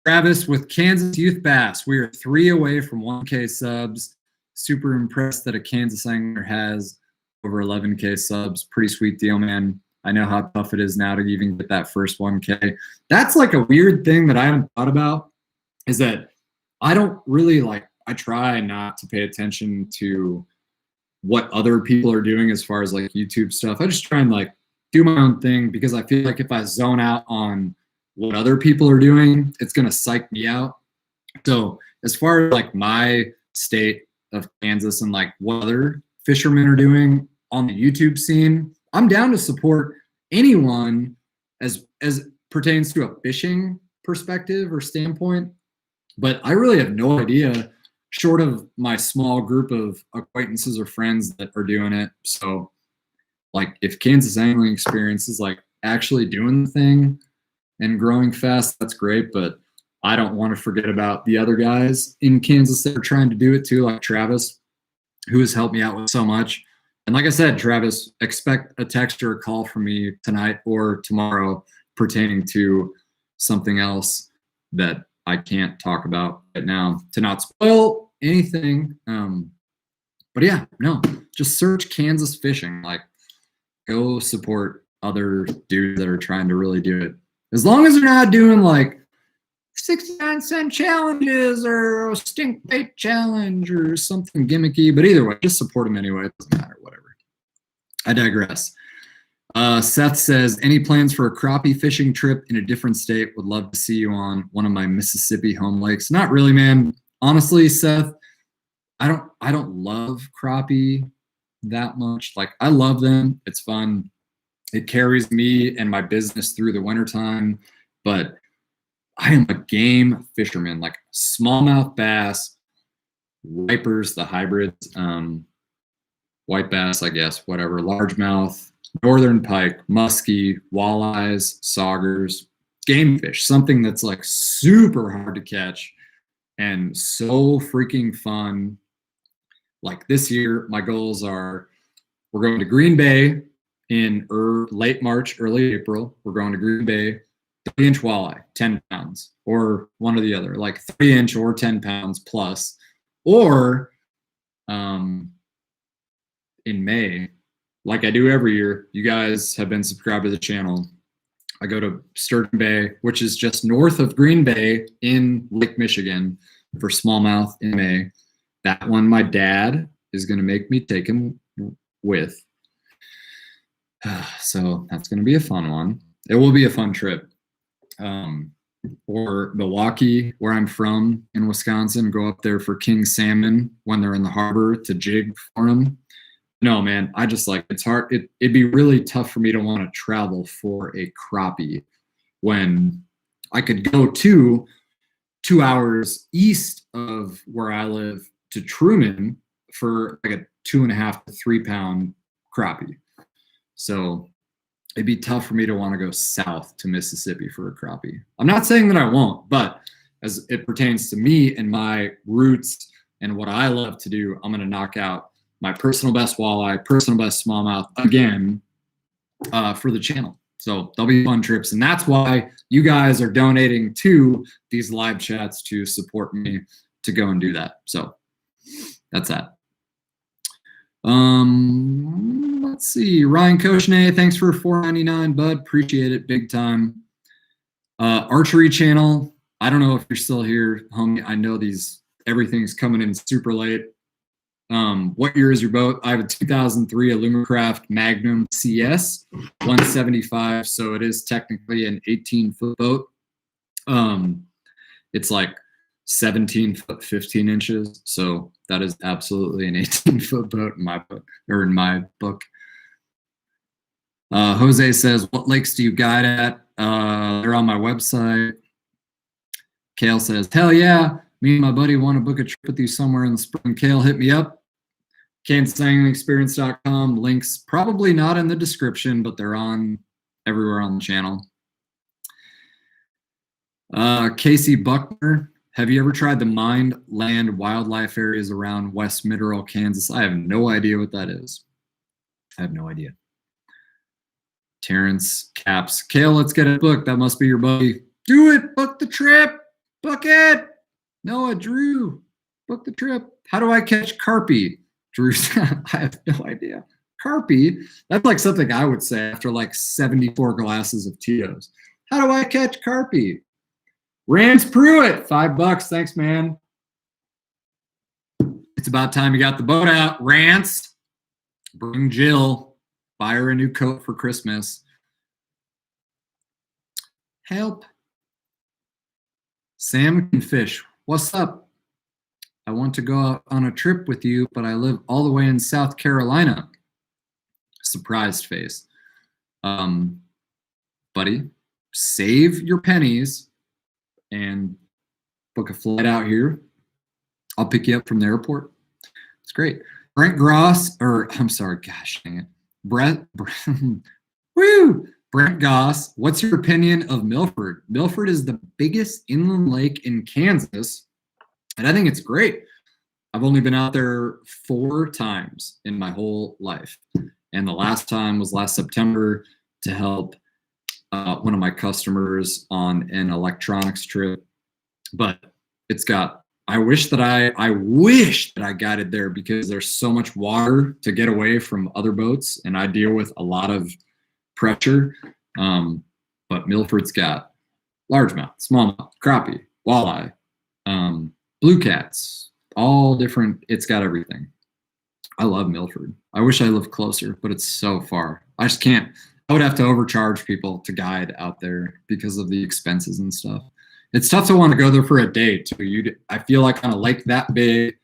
Travis with Kansas Youth Bass. We are 3 away from 1K subs. Super impressed that a Kansas angler has over 11K subs. Pretty sweet deal, man. I know how tough it is now to even get that first 1K. That's like a weird thing that I haven't thought about is that I don't really I try not to pay attention to what other people are doing as far as like YouTube stuff. I just try and do my own thing because I feel like if I zone out on what other people are doing, it's going to psych me out. So as far as my state of Kansas and what other fishermen are doing on the YouTube scene, I'm down to support anyone as pertains to a fishing perspective or standpoint. But I really have no idea short of my small group of acquaintances or friends that are doing it. So if Kansas Angling Experience is actually doing the thing and growing fast, that's great, but I don't want to forget about the other guys in Kansas that are trying to do it too, like Travis, who has helped me out with so much. And like I said, Travis, expect a text or a call from me tonight or tomorrow pertaining to something else that I can't talk about right now to not spoil anything. But yeah, no, just search Kansas fishing. Go support other dudes that are trying to really do it. As long as they're not doing 69-cent challenges or a stink bait challenge or something gimmicky. But either way, just support them anyway. It doesn't matter, whatever. I digress. Seth says, any plans for a crappie fishing trip in a different state? Would love to see you on one of my Mississippi home lakes. Not really, man. Honestly, Seth, I don't love crappie that much. I love them. It's fun. It carries me and my business through the wintertime, but I am a game fisherman, smallmouth bass, wipers, the hybrids, white bass, I guess, whatever, largemouth, northern pike, muskie, walleyes, saugers, game fish, something that's super hard to catch and so freaking fun. Like this year, my goals are we're going to Green Bay in late March, early April. We're going to Green Bay, 3-inch walleye, 10 pounds, or one or the other, like 3-inch or 10 pounds plus. Or in May, like I do every year, you guys have been subscribed to the channel. I go to Sturgeon Bay, which is just north of Green Bay in Lake Michigan, for smallmouth in May. That one, my dad is going to make me take him with. So that's going to be a fun one. It will be a fun trip. Or Milwaukee, where I'm from in Wisconsin, go up there for king salmon when they're in the harbor to jig for them. No, man, I just like, it's hard. It'd be really tough for me to want to travel for a crappie when I could go 2 hours east of where I live to Truman for like a 2.5 to 3 pound crappie. So it'd be tough for me to want to go south to Mississippi for a crappie. I'm not saying that I won't, but as it pertains to me and my roots and what I love to do, I'm going to knock out my personal best walleye, personal best smallmouth again for the channel. So there'll be fun trips. And that's why you guys are donating to these live chats to support me to go and do that. So that's that. Let's see. Ryan Koshnay, thanks for $4.99, bud. Appreciate it big time. Archery channel. I don't know if you're still here, homie. I know everything's coming in super late. What year is your boat? I have a 2003 Alumacraft Magnum CS 175, so it is technically an 18-foot boat. It's like 17 foot 15 inches, so that is absolutely an 18-foot boat in my book, or in my book. Jose says, what lakes do you guide at? They're on my website. Kale says, hell yeah, me and my buddy want to book a trip with you somewhere in the spring. Kale, hit me up. KansasAnglingExperience.com. Links probably not in the description, but they're on everywhere on the channel. Casey Buckner, have you ever tried the mined land wildlife areas around West Mineral, Kansas? I have no idea what that is. I have no idea. Terrence Caps, Kale, let's get it booked. That must be your buddy. Do it. Book the trip. Book it. Noah, Drew, book the trip. How do I catch Crappie? Drew, I have no idea. Crappie? That's like something I would say after like 74 glasses of Tito's. How do I catch Crappie? Rance Pruitt, $5. Thanks, man. It's about time you got the boat out. Rance, bring Jill. Buy her a new coat for Christmas. Help. Sam can fish. What's up? I want to go out on a trip with you, but I live all the way in South Carolina. Surprised face. Buddy, save your pennies and book a flight out here. I'll pick you up from the airport. It's great. Brent Goss, gosh dang it. Brent Goss, what's your opinion of Milford? Milford is the biggest inland lake in Kansas, and I think it's great. I've only been out there 4 times in my whole life, and the last time was last September to help one of my customers on an electronics trip. But it's got, I wish that I guided there because there's so much water to get away from other boats, and I deal with a lot of pressure. But Milford's got largemouth, smallmouth, crappie, walleye, blue cats, all different. It's got everything. I love Milford. I wish I lived closer, but it's so far. I just can't. I would have to overcharge people to guide out there because of the expenses and stuff. It's tough to want to go there for a day too. I feel like on a lake that big,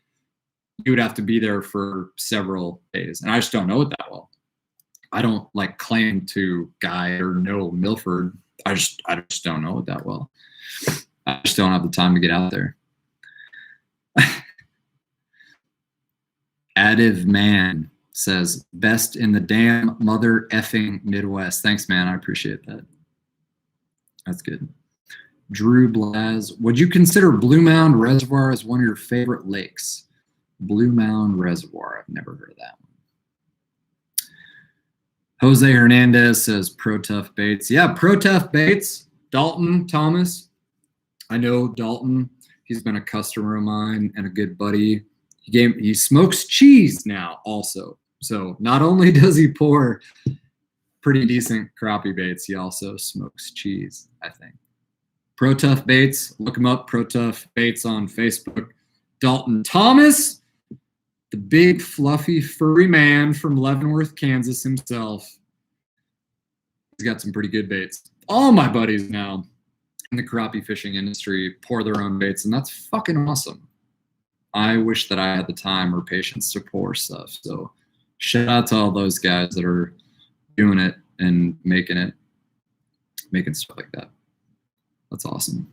you would have to be there for several days, and I just don't know it that well. I don't like claim to guide or know Milford. I just don't know it that well. I just don't have the time to get out there. Additive Man says, best in the damn mother effing Midwest. Thanks, man. I appreciate that. That's good. Drew Blaz, would you consider Blue Mound Reservoir as one of your favorite lakes? Blue Mound Reservoir, I've never heard of that one. Jose Hernandez says Pro Tough Baits. Yeah, Pro Tough Baits. Dalton Thomas. I know Dalton. He's been a customer of mine and a good buddy. He smokes cheese now also. So not only does he pour pretty decent crappie baits, he also smokes cheese, I think. Pro Tough Baits, look him up, Pro Tough Baits on Facebook. Dalton Thomas, the big fluffy furry man from Leavenworth, Kansas himself. He's got some pretty good baits. All my buddies now in the crappie fishing industry pour their own baits, and that's fucking awesome. I wish that I had the time or patience to pour stuff. So shout out to all those guys that are doing it and making stuff like that. That's awesome.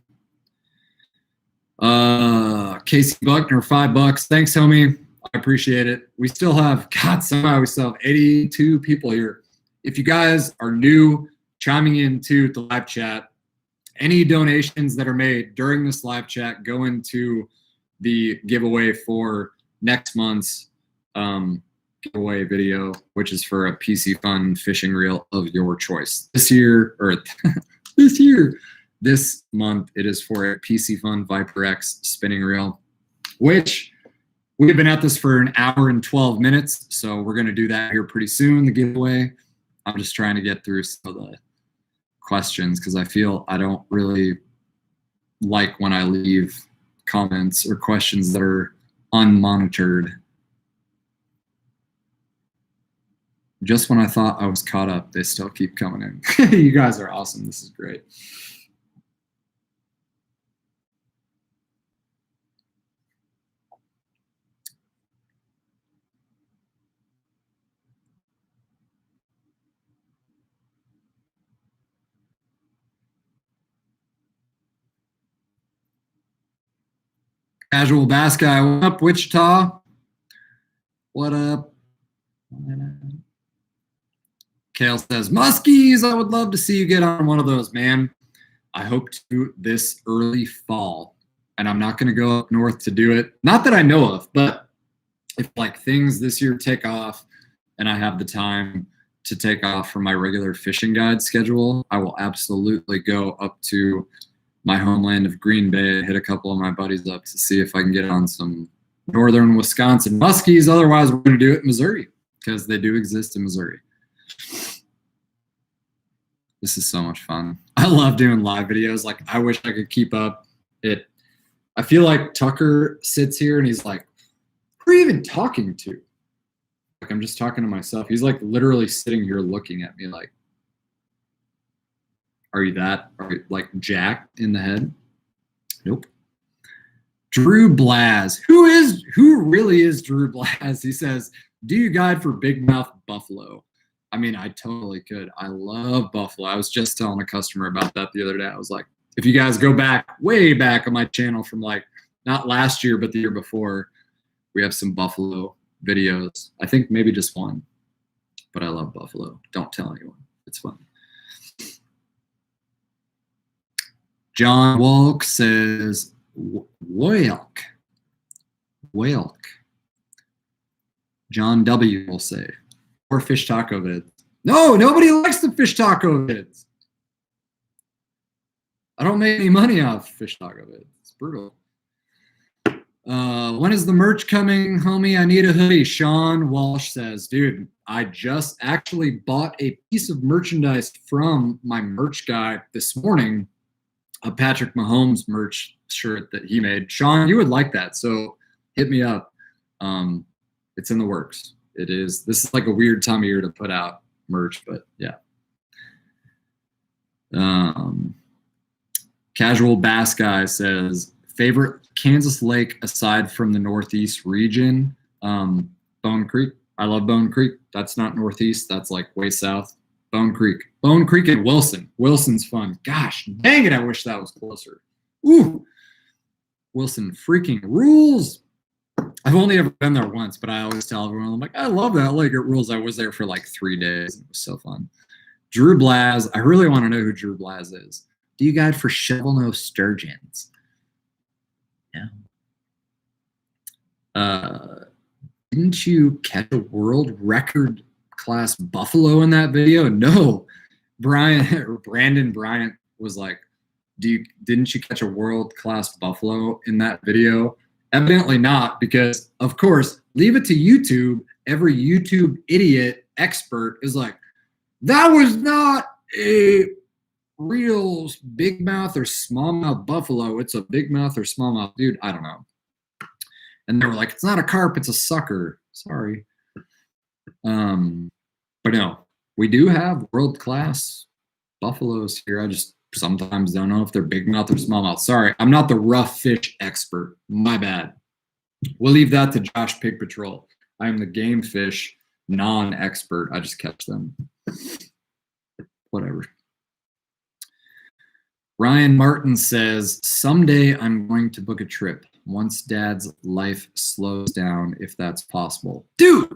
Casey Buckner, $5. Thanks, homie. I appreciate it. We still have, somehow we still have 82 people here. If you guys are new, chiming into the live chat, any donations that are made during this live chat go into the giveaway for next month's giveaway video, which is for a PC Fun fishing reel of your choice. This month, it is for a PC Fun Viper X spinning reel, which we've been at this for an hour and 12 minutes. So we're going to do that here pretty soon, the giveaway. I'm just trying to get through some of the questions because I feel I don't really like when I leave comments or questions that are unmonitored. Just when I thought I was caught up, they still keep coming in. You guys are awesome. This is great. Casual Bass Guy, what up, Wichita? What up? Kale says, Muskies, I would love to see you get on one of those, man. I hope to this early fall. And I'm not going to go up north to do it. Not that I know of, but if like things this year take off and I have the time to take off from my regular fishing guide schedule, I will absolutely go up to my homeland of Green Bay, hit a couple of my buddies up to see if I can get on some northern Wisconsin muskies. Otherwise, we're going to do it in Missouri because they do exist in Missouri. This is so much fun. I love doing live videos. Like, I wish I could keep up it. I feel like Tucker sits here and he's like, who are you even talking to? Like, I'm just talking to myself. He's like literally sitting here looking at me like, are you like jacked in the head? Nope. Drew Blaz. Who really is Drew Blaz? He says, do you guide for big mouth buffalo? I mean, I totally could. I love buffalo. I was just telling a customer about that the other day. I was like, if you guys go back, way back on my channel from like, not last year, but the year before, we have some buffalo videos. I think maybe just one, but I love buffalo. Don't tell anyone. It's fun. John Walk says, Walk. John W. will say, or fish taco vids. No, nobody likes the fish taco vids. I don't make any money off fish taco vids. It's brutal. When is the merch coming, homie? I need a hoodie. Sean Walsh says, dude, I just actually bought a piece of merchandise from my merch guy this morning. A Patrick Mahomes merch shirt that he made. Sean, you would like that, so hit me up. It's in the works. This is like a weird time of year to put out merch, but yeah. Casual Bass Guy says, favorite Kansas lake aside from the Northeast region? Bone Creek. I love Bone Creek. That's not Northeast. That's like way south. Bone Creek and Wilson. Wilson's fun. Gosh, dang it. I wish that was closer. Ooh, Wilson freaking rules. I've only ever been there once, but I always tell everyone, I'm like, I love that lake. It rules. I was there for like 3 days. It was so fun. Drew Blaz. I really want to know who Drew Blaz is. Do you guide for shovel-nosed sturgeons? Yeah. Didn't you catch a world record class buffalo in that video? No. Brandon Bryant was like, didn't you catch a world class buffalo in that video? Evidently not, because of course, leave it to YouTube. Every YouTube idiot expert is like, that was not a real big mouth or smallmouth buffalo. It's a big mouth or smallmouth. Dude, I don't know. And they were like, it's not a carp, it's a sucker. Sorry. But no, we do have world-class buffaloes here. I just sometimes don't know if they're big mouth or smallmouth. Sorry, I'm not the rough fish expert. My bad. We'll leave that to Josh Pig Patrol. I am the game fish non-expert. I just catch them. Whatever. Ryan Martin says, someday I'm going to book a trip once Dad's life slows down, if that's possible. Dude,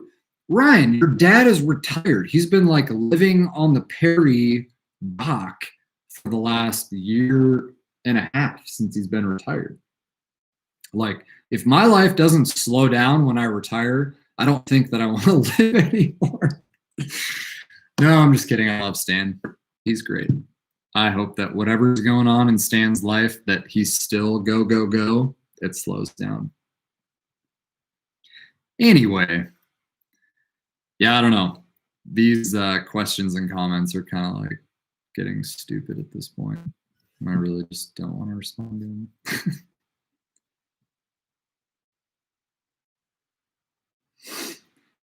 Ryan, your dad is retired. He's been like living on the Perry dock for the last year and a half since he's been retired. Like, if my life doesn't slow down when I retire, I don't think that I want to live anymore. No, I'm just kidding. I love Stan. He's great. I hope that whatever's going on in Stan's life, that he's still go, go, go. It slows down. Anyway, yeah, I don't know. These questions and comments are kind of like getting stupid at this point. I really just don't want to respond to them.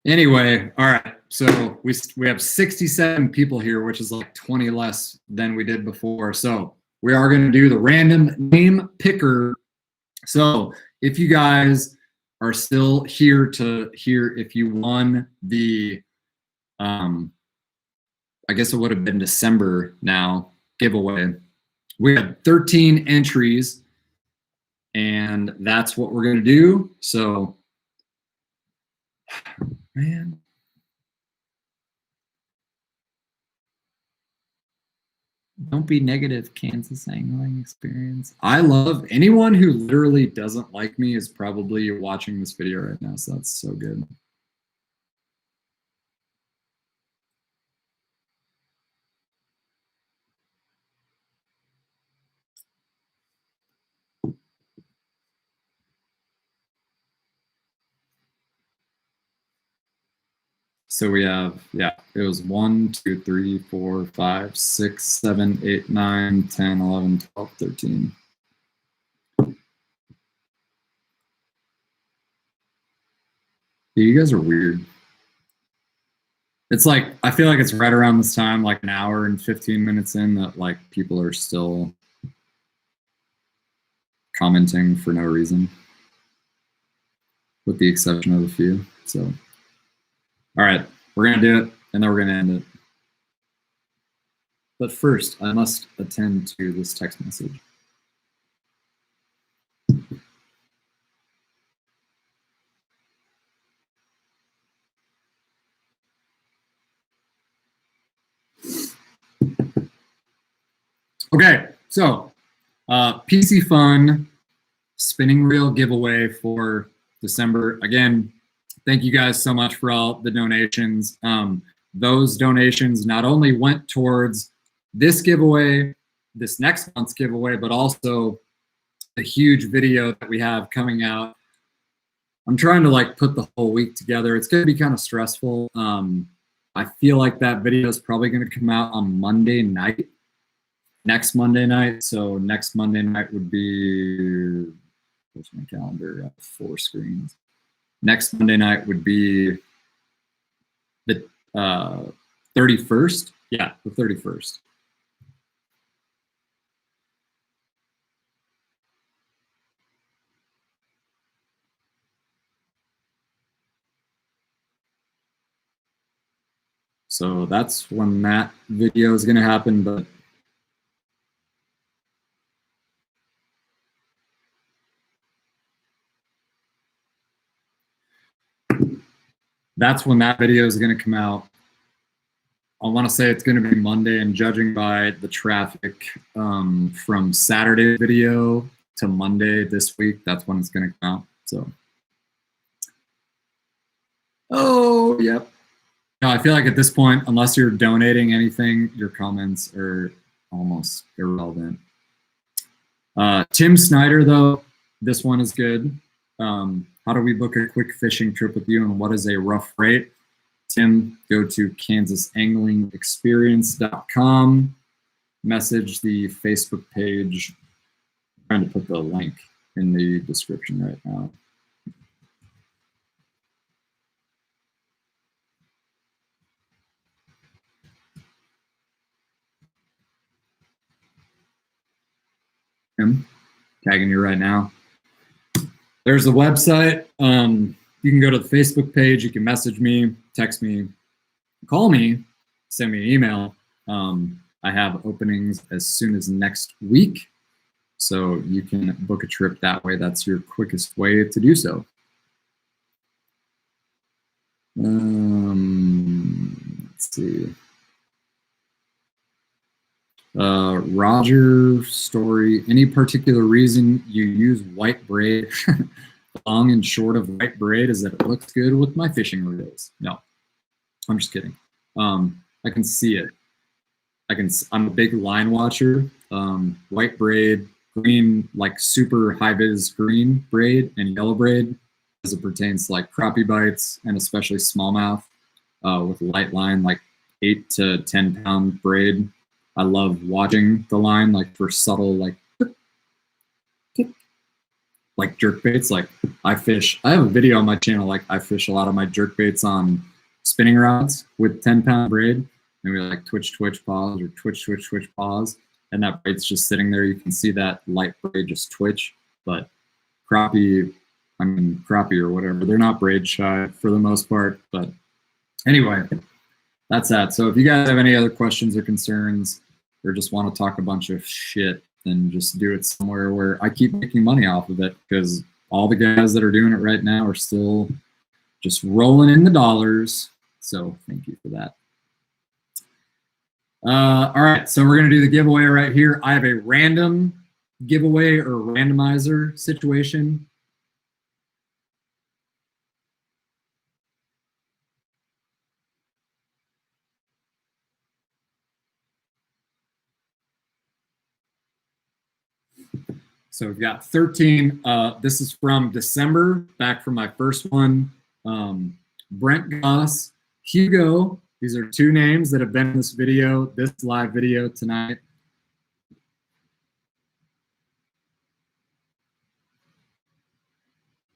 Anyway, all right. So we have 67 people here, which is like 20 less than we did before. So we are going to do the random name picker. So if you guys are still here to hear if you won the, I guess it would have been December now, giveaway. We had 13 entries, and that's what we're going to do. So, man. Don't be negative, Kansas angling experience. I love anyone who literally doesn't like me is probably watching this video right now, so that's so good. So we have, yeah, it was 1, 2, 3, 4, 5, 6, 7, 8, 9, 10, 11, 12, 13. Yeah, you guys are weird. It's like, I feel like it's right around this time, like an hour and 15 minutes in, that like people are still commenting for no reason, with the exception of a few. So, all right, we're gonna do it, and then we're gonna end it. But first, I must attend to this text message. Okay, so PC Fun spinning reel giveaway for December. Again, thank you guys so much for all the donations. Those donations not only went towards this giveaway, this next month's giveaway, but also the huge video that we have coming out. I'm trying to like put the whole week together. It's going to be kind of stressful. I feel like that video is probably going to come out on Monday night. Next Monday night. So next Monday night would be, what's my calendar? I have 4 screens. Next Monday night would be the 31st. Yeah, the 31st. So that's when that video is going to happen, but that's when that video is going to come out. I want to say it's going to be Monday, and judging by the traffic from Saturday video to Monday this week, that's when it's going to come out. So, oh, yep. No, I feel like at this point, unless you're donating anything, your comments are almost irrelevant. Tim Snyder, though, this one is good. How do we book a quick fishing trip with you, and what is a rough rate? Tim, go to kansasanglingexperience.com, message the Facebook page. I'm trying to put the link in the description right now. Tim, tagging you right now. There's the website. You can go to the Facebook page. You can message me, text me, call me, send me an email. I have openings as soon as next week, so you can book a trip that way. That's your quickest way to do so. Let's see. Roger story. Any particular reason you use white braid? Long and short of white braid is that it looks good with my fishing reels. No, I'm just kidding. I can see it. I'm a big line watcher. White braid, green, like super high vis green braid, and yellow braid as it pertains to like crappie bites and especially smallmouth with light line, like 8 to 10 pound braid. I love watching the line, like for subtle, like jerk baits. Like I have a video on my channel, like I fish a lot of my jerk baits on spinning rods with 10-pound braid, and we like twitch, pause, or twitch, pause. And that braid's just sitting there. You can see that light braid just twitch. But crappie or whatever, they're not braid shy for the most part. But anyway, that's that. So if you guys have any other questions or concerns, or just want to talk a bunch of shit, then just do it somewhere where I keep making money off of it, because all the guys that are doing it right now are still just rolling in the dollars. So thank you for that. All right, so we're going to do the giveaway right here. I have a random giveaway or randomizer situation. So we've got 13. This is from December, back from my first one. Brent Goss, Hugo. These are 2 names that have been in this video, this live video tonight.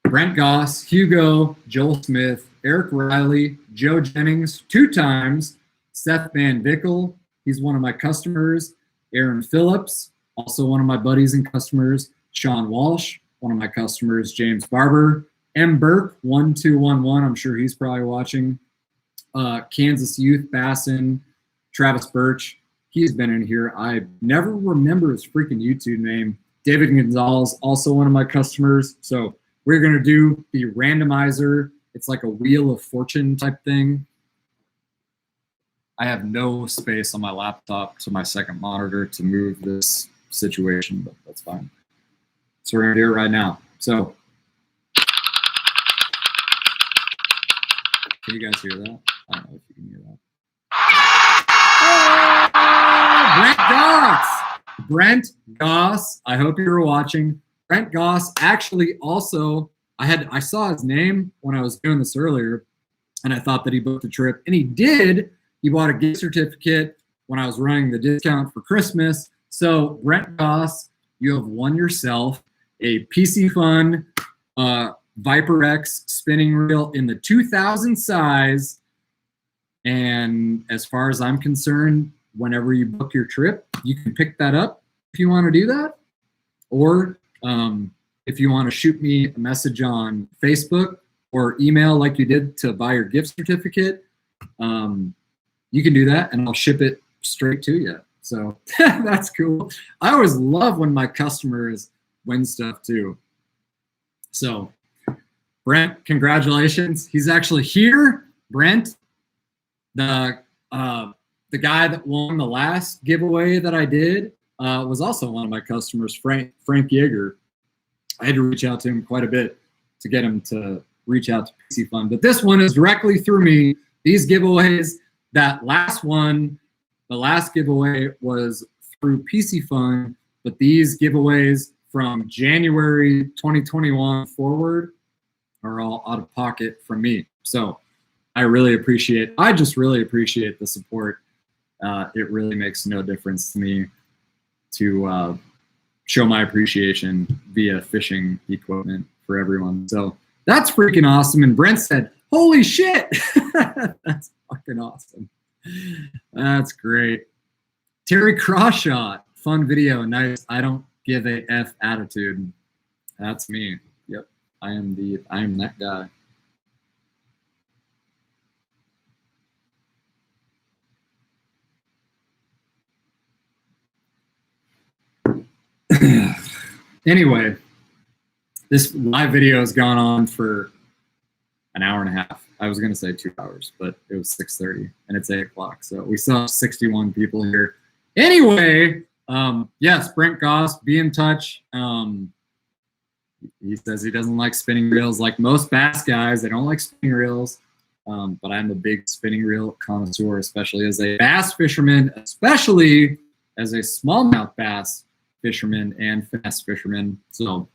Brent Goss, Hugo, Joel Smith, Eric Riley, Joe Jennings 2 times, Seth Van Vickel, he's one of my customers, Aaron Phillips, also one of my buddies and customers, Sean Walsh, one of my customers, James Barber, M. Burke, 1211, I'm sure he's probably watching, Kansas Youth Bassin, Travis Birch, he's been in here. I never remember his freaking YouTube name. David Gonzalez, also one of my customers. So we're going to do the randomizer. It's like a Wheel of Fortune type thing. I have no space on my laptop to my second monitor to move this situation, but that's fine. So we're going to do it right now. So can you guys hear that? I don't know if you can hear that. Brent Goss. I hope you were watching. Brent Goss actually also, I saw his name when I was doing this earlier, and I thought that he booked a trip, and he did. He bought a gift certificate when I was running the discount for Christmas. So Brent Goss, you have won yourself a PC Fun Viper X spinning reel in the 2000 size. And as far as I'm concerned, whenever you book your trip, you can pick that up if you want to do that. Or if you want to shoot me a message on Facebook or email like you did to buy your gift certificate, you can do that and I'll ship it straight to you. So that's cool. I always love when my customers win stuff too. So Brent, congratulations. He's actually here. Brent, the the guy that won the last giveaway that I did was also one of my customers, Frank Yeager. I had to reach out to him quite a bit to get him to reach out to PC Fun. But this one is directly through me. These giveaways, that last one, the last giveaway was through PC Fun, but these giveaways from January 2021 forward are all out of pocket from me. So I just really appreciate the support. It really makes no difference to me to show my appreciation via fishing equipment for everyone. So that's freaking awesome. And Brent said, holy shit. That's fucking awesome. That's great. Terry Crawshaw, fun video. Nice. I don't give a F attitude. That's me. Yep. I am that guy. Anyway, this live video has gone on for an hour and a half. I was going to say 2 hours, but it was 6:30 and it's 8 o'clock. So we still have 61 people here. Anyway, yes, Brent Goss, be in touch. He says he doesn't like spinning reels. Like most bass guys, they don't like spinning reels. But I'm a big spinning reel connoisseur, especially as a bass fisherman, especially as a smallmouth bass fisherman and finesse fisherman. So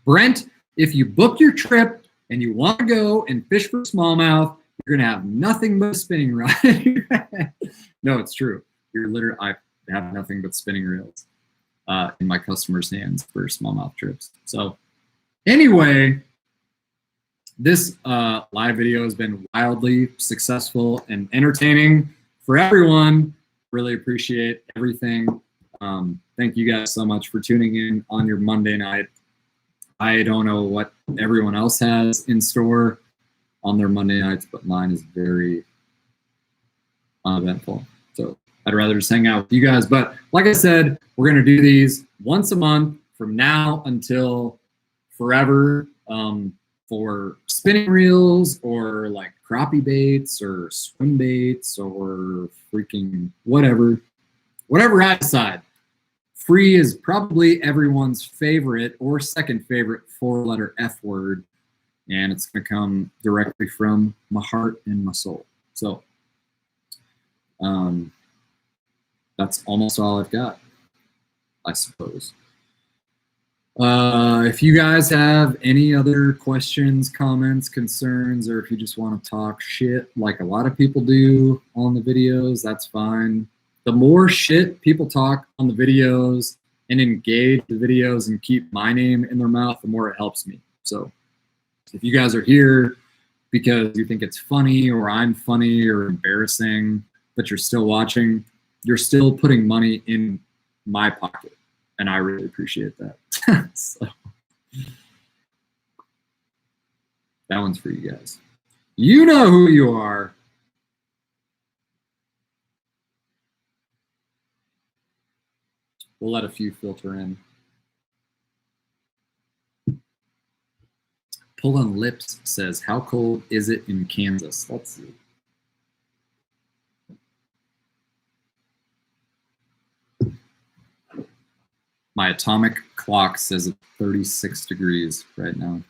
Brent, if you book your trip and you want to go and fish for smallmouth, you're going to have nothing but a spinning rod. No, it's true. I have nothing but spinning reels in my customers' hands for smallmouth trips. So anyway, this live video has been wildly successful and entertaining for everyone. Really appreciate everything. Thank you guys so much for tuning in on your Monday night. I don't know what everyone else has in store on their Monday nights, but mine is very uneventful. So I'd rather just hang out with you guys. But like I said, we're going to do these once a month from now until forever for spinning reels or like crappie baits or swim baits or freaking whatever I decide. Free is probably everyone's favorite or second favorite 4-letter F word, and it's going to come directly from my heart and my soul. So that's almost all I've got, I suppose. If you guys have any other questions, comments, concerns, or if you just want to talk shit like a lot of people do on the videos, that's fine. The more shit people talk on the videos and engage the videos and keep my name in their mouth, the more it helps me. So if you guys are here because you think it's funny or I'm funny or embarrassing, but you're still watching, you're still putting money in my pocket. And I really appreciate that. So that one's for you guys. You know who you are. We'll let a few filter in. Pull on Lips says, how cold is it in Kansas? Let's see. My atomic clock says it's 36 degrees right now.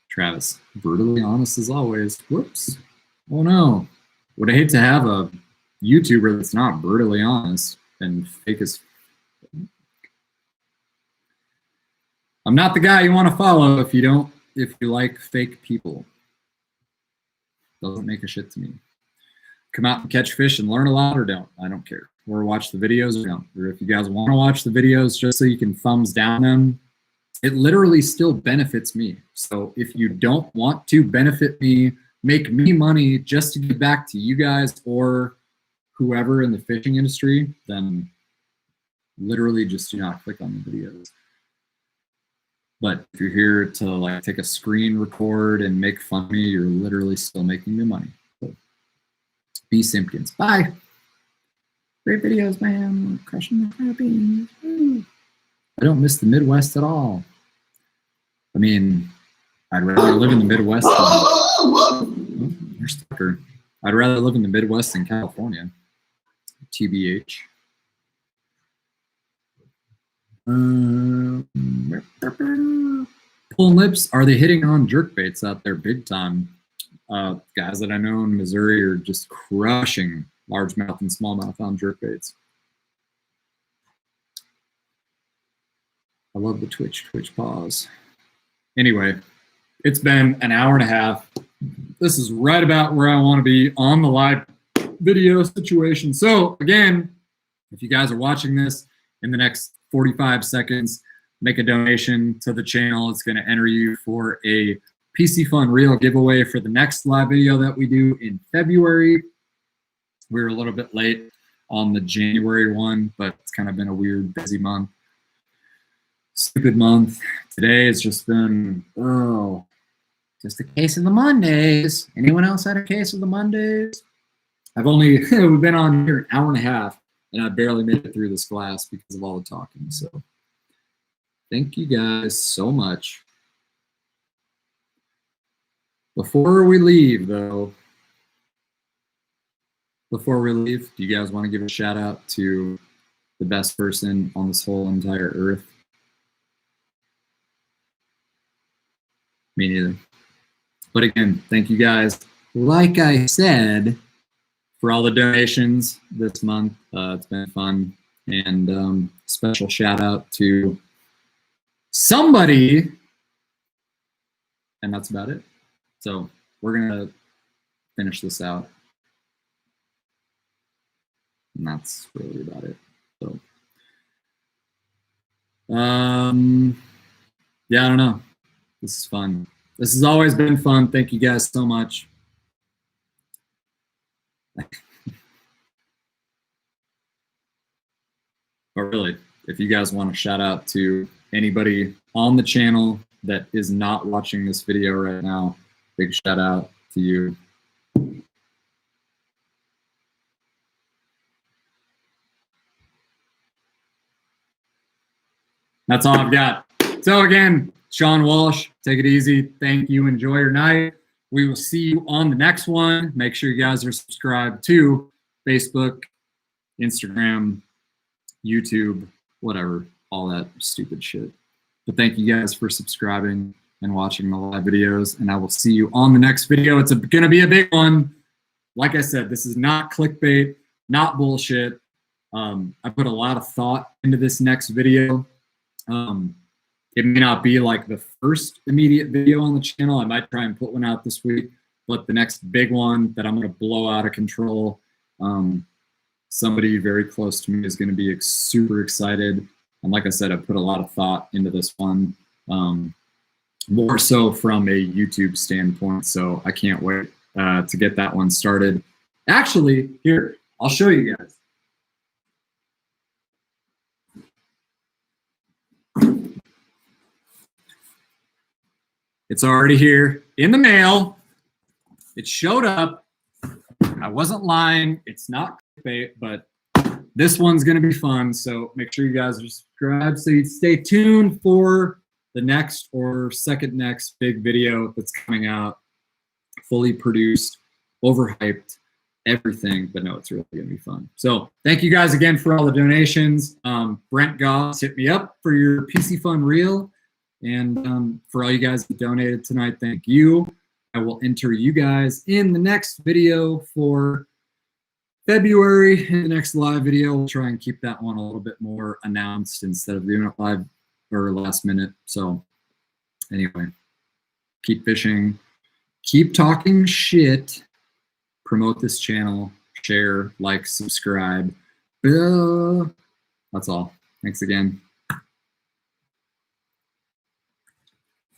Travis, brutally honest as always. Whoops. Oh no. Would I hate to have a YouTuber that's not brutally honest and fake as... I'm not the guy you want to follow if you like fake people. Doesn't make a shit to me. Come out and catch fish and learn a lot or don't. I don't care. Or watch the videos or don't. Or if you guys want to watch the videos just so you can thumbs down them, it literally still benefits me. So if you don't want to benefit me, make me money just to give back to you guys or whoever in the fishing industry, then literally just do not click on the videos. But if you're here to like take a screen record and make fun of me, you're literally still making me money. So, be Simpkins. Bye. Great videos, man. Crushing the Crappie. Woo. I don't miss the Midwest at all. I mean, I'd rather live in the Midwest than you're stucker. I'd rather live in the Midwest than California. TBH. Pulling lips, are they hitting on jerkbaits out there big time? Guys that I know in Missouri are just crushing largemouth and smallmouth on jerkbaits. I love the Twitch pause. Anyway, it's been an hour and a half. This is right about where I want to be on the live video situation. So again, if you guys are watching this in the next 45 seconds, make a donation to the channel. It's going to enter you for a PC Fun Reel giveaway for the next live video that we do in February. We were a little bit late on the January one, but it's kind of been a weird, busy month. Stupid month. Today has just been, just a case of the Mondays. Anyone else had a case of the Mondays? I've only we've been on here an hour and a half, and I barely made it through this class because of all the talking. So thank you guys so much. Before we leave, though, do you guys want to give a shout out to the best person on this whole entire earth? Me neither. But again, thank you guys, like I said, for all the donations this month. It's been fun. And special shout out to somebody. And that's about it. So we're going to finish this out. And that's really about it. So, yeah, I don't know. This is fun. This has always been fun. Thank you guys so much. But really, if you guys want to shout out to anybody on the channel that is not watching this video right now, big shout out to you. That's all I've got. So again, Sean Walsh, take it easy. Thank you. Enjoy your night. We will see you on the next one. Make sure you guys are subscribed to Facebook, Instagram, YouTube, whatever, all that stupid shit. But thank you guys for subscribing and watching the live videos, and I will see you on the next video. It's going to be a big one. Like I said, this is not clickbait, not bullshit. I put a lot of thought into this next video. It may not be like the first immediate video on the channel. I might try and put one out this week, but the next big one that I'm going to blow out of control, somebody very close to me is going to be super excited. And like I said, I put a lot of thought into this one, more so from a YouTube standpoint. So I can't wait to get that one started. Actually, here, I'll show you guys. It's already here in the mail. It showed up. I wasn't lying. It's not clickbait, but this one's going to be fun. So make sure you guys are subscribed so you stay tuned for the next or second next big video that's coming out. Fully produced, overhyped, everything. But no, it's really going to be fun. So thank you guys again for all the donations. Brent Goss, hit me up for your PC Fun Reel. And for all you guys that donated tonight, thank you. I will enter you guys in the next video for February. In the next live video, we'll try and keep that one a little bit more announced instead of doing it live or last minute. So anyway, keep fishing, keep talking shit, promote this channel, share, like, subscribe. That's all. Thanks again.